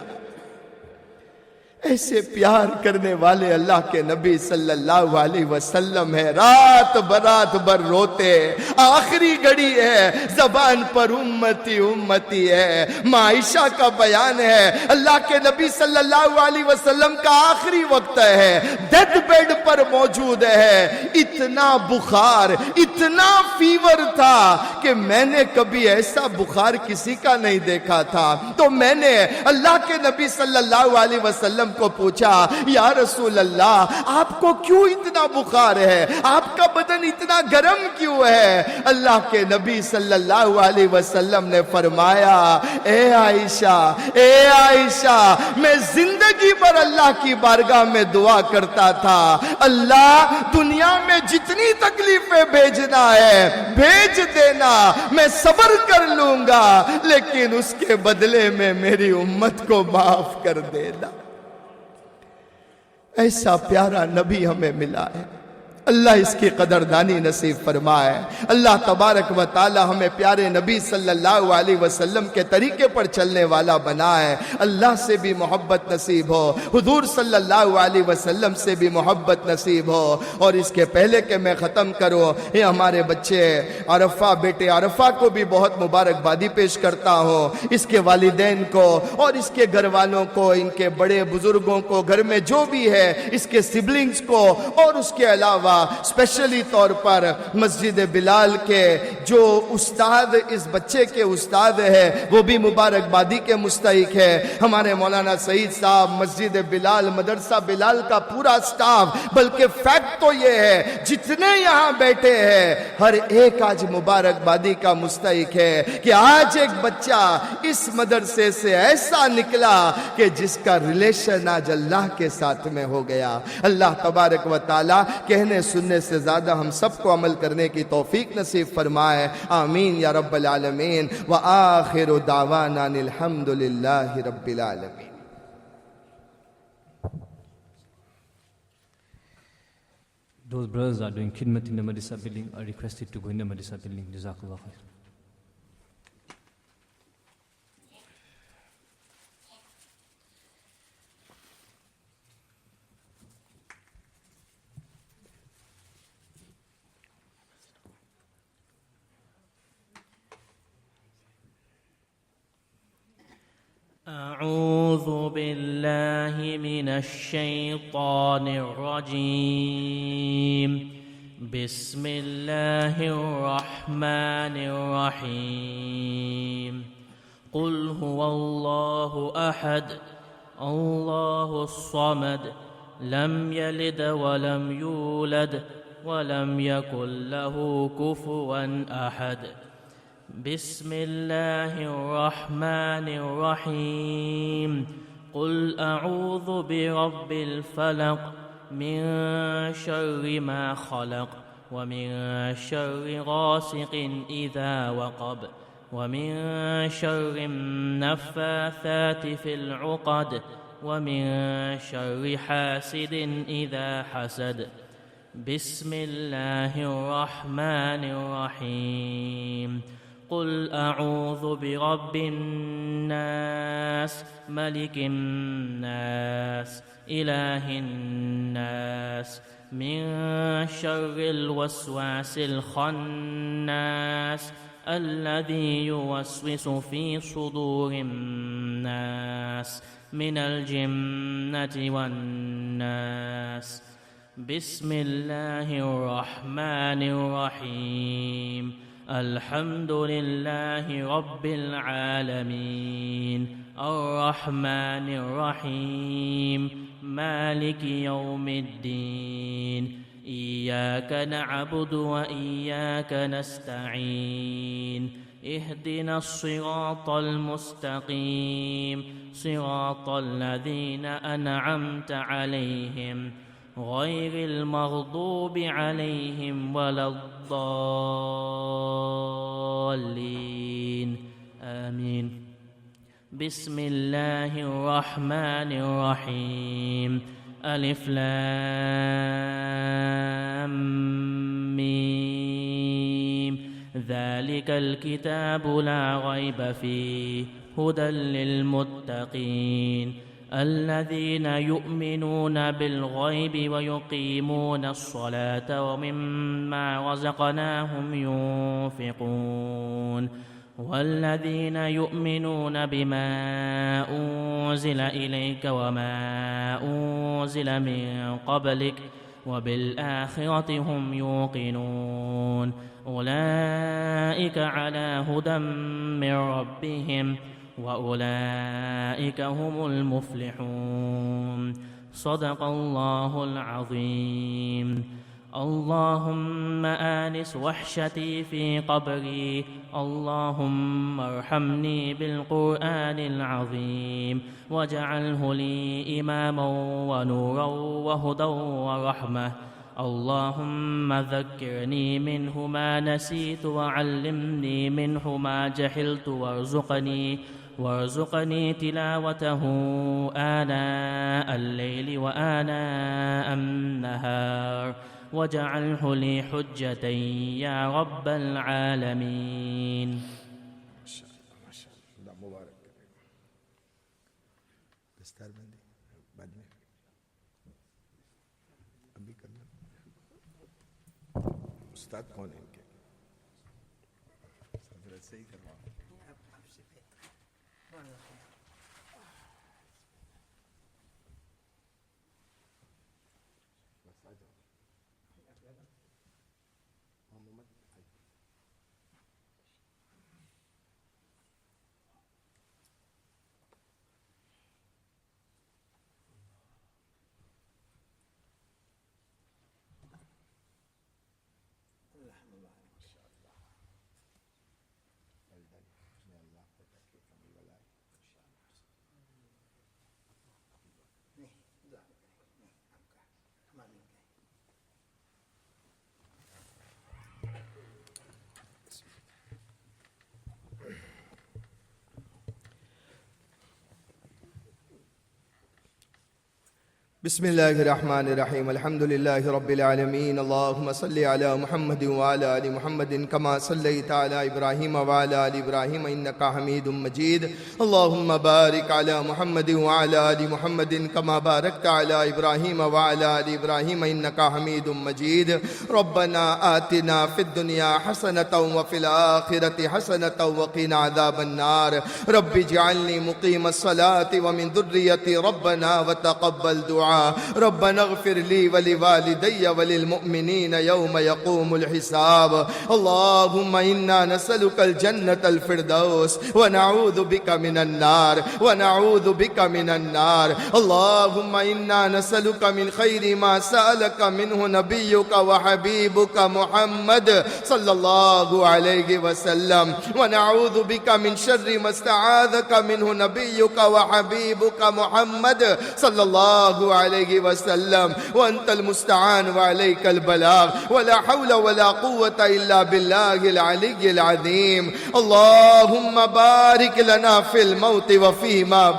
[SPEAKER 5] ایسے پیار کرنے والے اللہ کے نبی صلی اللہ علیہ وسلم ہے، رات برات بر روتے، آخری گھڑی ہے، زبان پر امتی امتی ہے. عائشہ کا بیان ہے اللہ کے نبی صلی اللہ علیہ وسلم کا آخری وقت ہے، ڈیتھ بیڈ پر موجود ہے، اتنا بخار اتنا فیور تھا کہ میں نے کبھی ایسا بخار کسی کا نہیں دیکھا تھا. تو میں نے اللہ کے نبی صلی اللہ علیہ وسلم کو پوچھا یا رسول اللہ آپ کو کیوں اتنا بخار ہے، آپ کا بدن اتنا گرم کیوں ہے؟ اللہ کے نبی صلی اللہ علیہ وسلم نے فرمایا اے عائشہ میں زندگی بھر اللہ کی بارگاہ میں دعا کرتا تھا اللہ دنیا میں جتنی تکلیفیں بھیجنا ہے بھیج دینا، میں صبر کر لوں گا لیکن اس کے بدلے میں میری امت کو معاف کر دینا. ایسا پیارا نبی ہمیں ملا ہے، اللہ اس کی قدردانی نصیب فرمائے۔ اللہ تبارک و تعالی ہمیں پیارے نبی صلی اللہ علیہ وسلم کے طریقے پر چلنے والا بنائے۔ اللہ سے بھی محبت نصیب ہو، حضور صلی اللہ علیہ وسلم سے بھی محبت نصیب ہو۔ اور اس کے پہلے کہ میں ختم کروں، یہ ہمارے بچے عرفہ، بیٹے عرفہ کو بھی بہت مبارکبادی پیش کرتا ہوں، اس کے والدین کو اور اس کے گھر والوں کو، ان کے بڑے بزرگوں کو، گھر میں جو بھی ہے، اس کے سبلنگز کو، اور اس کے علاوہ اسپیشلی طور پر مسجد بلال کے جو استاد، اس بچے کے استاد ہے، وہ بھی مبارکبادی کے مستحق ہے۔ ہمارے مولانا سعید صاحب، مسجد بلال، مدرسہ بلال کا پورا سٹاف، بلکہ فیکٹ تو یہ ہے جتنے یہاں بیٹھے ہیں ہر ایک آج مبارکبادی کا مستحق ہے کہ آج ایک بچہ اس مدرسے سے ایسا نکلا کہ جس کا ریلیشن آج اللہ کے ساتھ میں ہو گیا۔ اللہ تبارک و تعالی کہنے سننے سے زیادہ ہم سب کو عمل کرنے کی توفیق نصیب فرمائے، آمین یا رب العالمین۔ وآخر دعوانا الحمدللہ رب العالمین۔
[SPEAKER 1] Those brothers are doing khidmat in the madrasa building are requested to go in the madrasa building. Jazakallah khair.
[SPEAKER 3] أعوذ بالله من الشيطان الرجيم. بسم الله الرحمن الرحيم. قل هو الله أحد الله الصمد لم يلد ولم يولد ولم يكن له كفوا أحد. بسم الله الرحمن الرحيم. قل أعوذ برب الفلق من شر ما خلق ومن شر غاسق إذا وقب ومن شر النفاثات في العقد ومن شر حاسد إذا حسد. بسم الله الرحمن الرحيم. قل أعوذ برب الناس ملك الناس إله الناس من شر الوسواس الخناس الذي يوسوس في صدور الناس من الجنة والناس. بسم الله الرحمن الرحيم. الحمد لله رب العالمين الرحمن الرحيم مالك يوم الدين. إياك نعبد وإياك نستعين. اهدنا الصراط المستقيم صراط الذين أنعمت عليهم غير المغضوب عليهم ولا الضالين آمين. بسم الله الرحمن الرحيم. ألف لام ميم. ذلك الكتاب لا ريب فيه هدى للمتقين الذين يؤمنون بالغيب ويقيمون الصلاة ومما رزقناهم ينفقون. والذين يؤمنون بما أنزل إليك وما أنزل من قبلك وبالآخرة هم يوقنون. أولئك على هدى من ربهم وأولئك هم المفلحون. صدق الله العظيم. اللهم آنس وحشتي في قبري. اللهم ارحمني بالقرآن العظيم واجعله لي إماما ونورا وهدى ورحمة. اللهم ذكرني منه ما نسيت وعلمني منه ما جهلت وارزقني
[SPEAKER 6] وارزقني تلاوته آناء الليل وآناء النهار واجعله لي حجة يا رب العالمين.
[SPEAKER 5] استاد کون ہے ان کے؟ صحیح کروا. بسم الله الرحمن الرحيم. الحمد لله رب العالمين. اللهم صل على محمد وعلى آل محمد كما صليت على إبراهيم وعلى آل إبراهيم إنك حميد مجيد. اللهم بارك على محمد وعلى آل محمد كما باركت على إبراهيم وعلى آل إبراهيم إنك حميد مجيد. ربنا آتنا في الدنيا حسنة وفي الآخرة حسنة وقنا عذاب النار. رب اجعلني مقيم الصلاة ومن ذريتي ربنا وتقبل دعاء. ربنا اغفر لي ولوالدي وللمؤمنين يوم يقوم الحساب. اللهم إنا نسألك الجنة الفردوس ونعوذ بك من النار اللهم إنا نسألك من خير ما سألك منه نبيك وحبيبك محمد صلى الله عليه وسلم ونعوذ بك من شر ما استعاذك منه نبيك وحبيبك محمد صلى الله عليه وسلم وأنت المستعان وعليك البلاغ ولا حول ولا قوة إلا بالله العلي العظيم. اللهم بارك لنا في الموت وفيما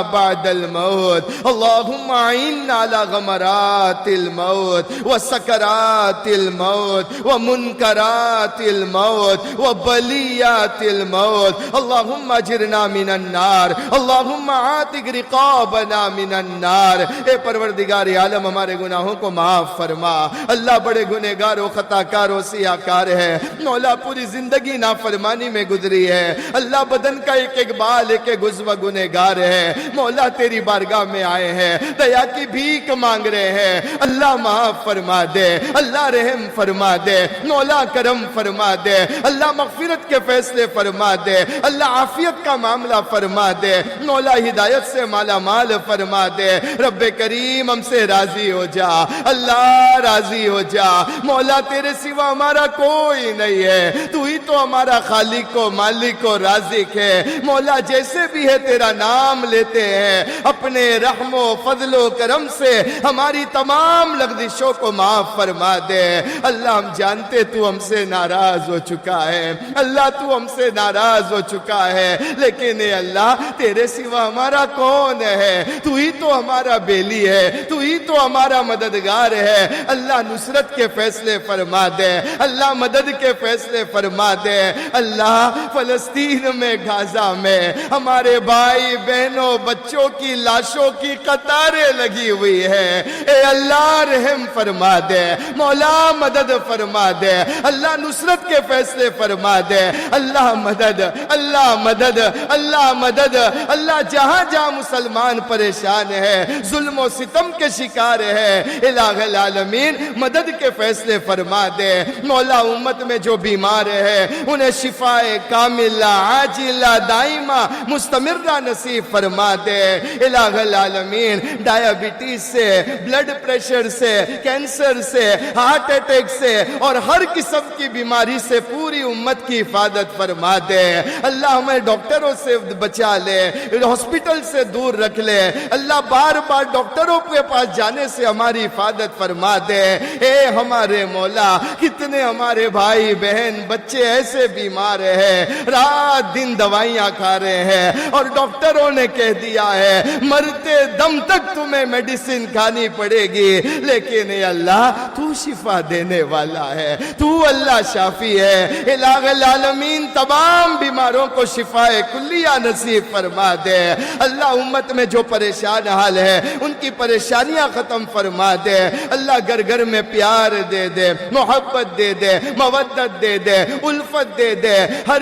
[SPEAKER 5] بعد الموت اللهم أعنا على غمرات الموت وسكرات الموت ومنكرات الموت وبليات الموت. اللهم اجرنا من النار. اللهم عاتق رقابنا من النار. اے پروردگار عالم ہمارے گناہوں کو معاف فرما. اللہ بڑے گنہگار و خطا کار و سیاہ کار ہے. مولا پوری زندگی نافرمانی میں گزری ہے. اللہ بدن کا ایک ایک بال ایک ایک عضو گنہگار ہے. مولا تیری بارگاہ میں آئے ہیں, دیا کی بھیک مانگ رہے ہیں. اللہ معاف فرما دے, اللہ رحم فرما دے, مولا کرم فرما دے, اللہ مغفرت کے فیصلے فرما دے, اللہ عافیت کا معاملہ فرما دے, مولا ہدایت سے مالا مال فرما دے. رب کریم ہم سے راضی ہو جا, اللہ راضی ہو جا. مولا تیرے سوا ہمارا کوئی نہیں ہے, تو ہی تو ہمارا خالق و مالک و رازق ہے. مولا جیسے بھی ہے تیرا نام لیتے ہیں, اپنے رحم و فضل و کرم سے ہماری تمام لغزشوں کو معاف فرما دے. اللہ ہم جانتے تو ہم سے ناراض ہو چکا ہے, اللہ تو ہم سے ناراض ہو چکا ہے, لیکن اے اللہ تیرے سوا ہمارا کون ہے؟ تو ہی تو ہمارا بیلی ہے, تو ہی تو ہمارا مددگار ہے. اللہ نصرت کے فیصلے فرما دے, اللہ مدد کے فیصلے فرما دے. اللہ فلسطین میں غزہ میں ہمارے بھائی بہنوں بچوں کی لاشوں کی قطاریں لگی ہوئی ہے. اے اللہ رحم فرما دے, مولا مدد فرما دے, اللہ نصرت کے فیصلے فرما دے. اللہ مدد, اللہ مدد, اللہ مدد. اللہ جہاں جہاں مسلمان پریشان ہے, ظلم و ستم کے شکار ہے, الہ العالمین مدد کے فیصلے فرما دے. مولا امت میں جو بیمار ہے انہیں شفاء کاملہ عاجلہ دائمہ مستمرہ نصیب فرما دے. الہ العالمین ڈائیابٹیز سے, بلڈ پریشر سے, کینسر سے, ہارٹ اٹیک سے اور ہر قسم کی بیماری سے پوری امت کی حفاظت فرما دے. اللہ ہمیں ڈاکٹروں سے بچا لے, ہاسپٹل سے دور رکھ لے. اللہ بار بار ڈاکٹروں کے پاس جانے سے ہماری حفاظت فرما دے. اے ہمارے مولا, کتنے ہمارے بھائی بہن بچے ایسے بیمار ہیں رات دن دوائیاں کھا رہے ہیں اور ڈاکٹروں نے کہہ دیا ہے مرتے دم تک تمہیں میڈیسن کھانی پڑے گی، لیکن اے اللہ تو شفا دینے والا ہے، تو اللہ شافی ہے۔ الہ العالمین تمام بیماروں کو شفا کلیہ نصیب فرما دے۔ اللہ امت میں جو پریشان حال ہے ان کی پریشانیاں ختم فرما دے۔ اللہ گھر گھر میں پیار دے دے، محبت دے دے، مودت دے دے، الفت دے دے، ہر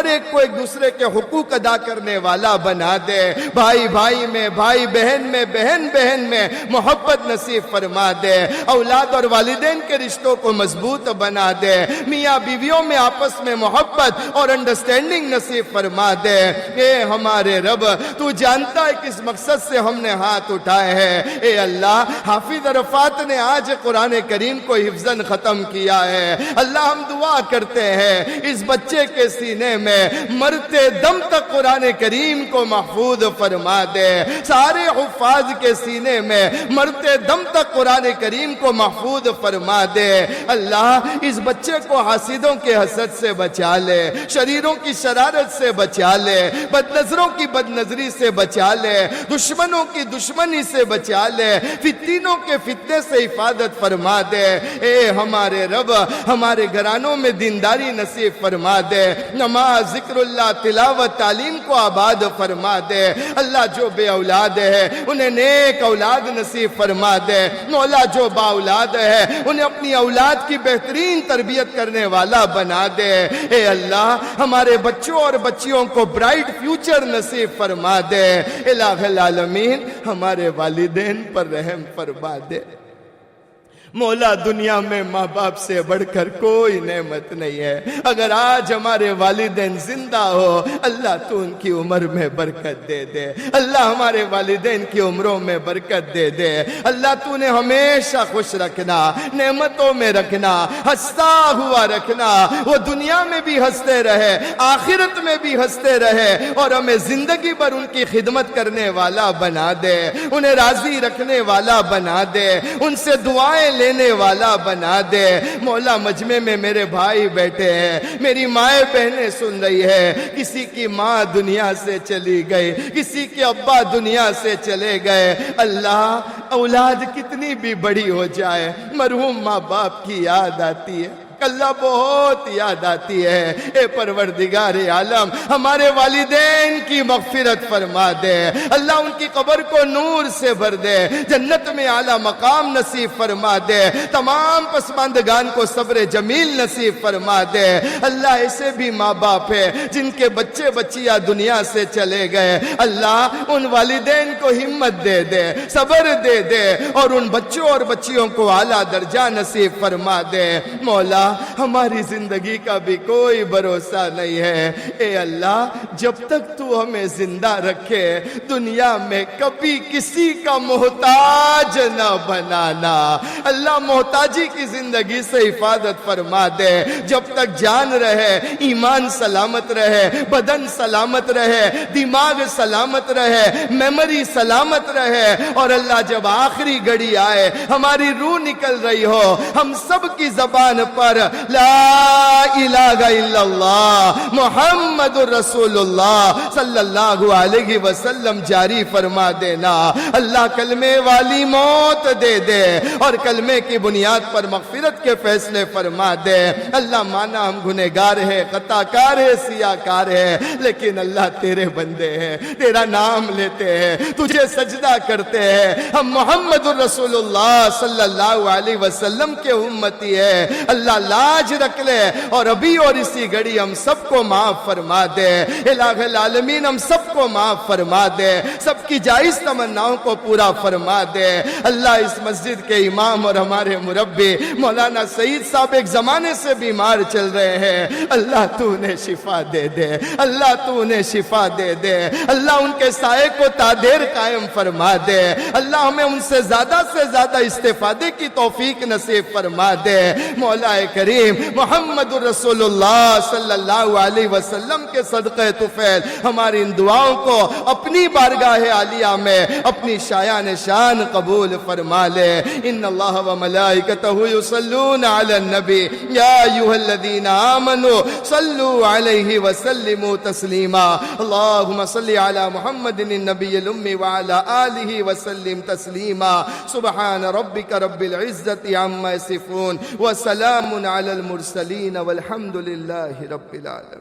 [SPEAKER 5] ایک کو ایک دوسرے کے حقوق ادا کرنے والا بنا دے۔ بھائی بھائی میں، بھائی بہن میں، بہن بہن میں محبت نصیب فرما دے۔ اولاد اور والدین کے رشتوں کو مضبوط بنا دے۔ میاں بیویوں میں آپس میں محبت اور انڈرسٹینڈنگ نصیب فرما دے۔ اے ہمارے رب تو جانتا ہے کس مقصد سے ہم نے ہاتھ اٹھائے ہیں۔ اے اللہ حافظ عرفات نے آج قرآن کریم کو حفظاً ختم کیا ہے۔ اللہ ہم دعا کرتے ہیں اس بچے کے سینے میں مرتے دم تک قرآن کریم کو محفوظ فرما دے۔ سارے حفاظ کے سینے میں مرتے دم تک قرآن کریم کو محفوظ فرما دے۔ اللہ اس بچے کو حاسدوں کے حسد سے بچا لے، شریروں کی شرارت سے بچا لے، بد نظروں کی بد نظری سے بچا لے، دشمنوں کی دشمنی سے بچا لے، فتنوں کے فتنے سے حفاظت فرما دے۔ اے ہمارے رب ہمارے گھرانوں میں دینداری نصیب فرما دے، نماز، ذکر اللہ، تلاوت، تعلیم کو آباد فرما دے۔ اللہ جو بے اولاد ہے انہیں نیک اولاد نصیب فرما دے۔ مولا جو با اولاد ہے انہیں اپنی اولاد کی بہترین تربیت کرنے والا بنا دے۔ اے اللہ ہمارے بچوں اور بچیوں کو برائٹ فیوچر نصیب فرما دے۔ الہ العالمین ہمارے والدین پر رحم فرما دے۔ مولا دنیا میں ماں باپ سے بڑھ کر کوئی نعمت نہیں ہے۔ اگر آج ہمارے والدین زندہ ہو اللہ تو ان کی عمر میں برکت دے دے۔ اللہ ہمارے والدین کی عمروں میں برکت دے دے۔ اللہ تو نے ہمیشہ خوش رکھنا، نعمتوں میں رکھنا، ہنستا ہوا رکھنا، وہ دنیا میں بھی ہنستے رہے، آخرت میں بھی ہنستے رہے، اور ہمیں زندگی بھر ان کی خدمت کرنے والا بنا دے، انہیں راضی رکھنے والا بنا دے، ان سے دعائیں لینے والا بنا دے۔ مولا مجمع میں میرے بھائی بیٹھے ہیں، میری مائیں بہنیں سن رہی ہے، کسی کی ماں دنیا سے چلی گئی، کسی کے ابا دنیا سے چلے گئے۔ اللہ اولاد کتنی بھی بڑی ہو جائے مرحوم ماں باپ کی یاد آتی ہے، اللہ بہت یاد آتی ہے۔ اے پروردگار عالم ہمارے والدین کی مغفرت فرما دے، اللہ ان کی قبر کو نور سے بھر دے، جنت میں اعلیٰ مقام نصیب فرما دے، تمام پسماندگان کو صبر جمیل نصیب فرما دے۔ اللہ ایسے بھی ماں باپ ہے جن کے بچے بچیاں دنیا سے چلے گئے، اللہ ان والدین کو ہمت دے دے، صبر دے دے، اور ان بچوں اور بچیوں کو اعلیٰ درجہ نصیب فرما دے۔ مولا ہماری زندگی کا بھی کوئی بھروسہ نہیں ہے، اے اللہ جب تک تو ہمیں زندہ رکھے دنیا میں کبھی کسی کا محتاج نہ بنانا۔ اللہ محتاجی کی زندگی سے حفاظت فرما دے، جب تک جان رہے، ایمان سلامت رہے، بدن سلامت رہے، دماغ سلامت رہے، میموری سلامت رہے، اور اللہ جب آخری گھڑی آئے ہماری روح نکل رہی ہو ہم سب کی زبان پر لا الہ الا اللہ محمد رسول اللہ صلی اللہ علیہ وسلم جاری فرما دینا۔ اللہ کلمے والی موت دے دے اور کلمے کی بنیاد پر مغفرت کے فیصلے فرما دے۔ اللہ مانا ہم گنہگار ہے، خطا کار ہے، سیاہ کار ہے، لیکن اللہ تیرے بندے ہیں، تیرا نام لیتے ہیں، تجھے سجدہ کرتے ہیں، ہم محمد رسول اللہ صلی اللہ علیہ وسلم کے امتی ہیں۔ اللہ لاج رکھ لے اور ابھی اور اسی گھڑی ہم سب کو معاف فرما دے۔ الہ العالمین ہم سب کو معاف فرما دے، سب کی جائز تمناؤں کو پورا فرما دے۔ اللہ اس مسجد کے امام اور ہمارے مربی مولانا سعید صاحب ایک زمانے سے بیمار چل رہے ہیں، اللہ تو انہیں شفا دے دے، اللہ تو انہیں شفا دے دے، اللہ ان کے سائے کو تادیر قائم فرما دے، اللہ ہمیں ان سے زیادہ استفادے کی توفیق نصیب فرما دے۔ مولا کریم محمد الرسول اللہ صلی اللہ علیہ وسلم کے صدقہ طفیل ہماری ان دعاؤں کو اپنی بارگاہ عالیہ میں اپنی شایان شان قبول فرما لے. ان اللہ و ملائکتہ یصلون علی النبی یا ایھا الذین آمنوا صلوا علیہ وسلموا تسلیما. اللہم صل علی محمد النبی الامی وعلی آلہ وسلم تسلیما. سبحان ربک رب العزت عما یصفون وسلام علی المرسلین والحمد للہ رب العالمین.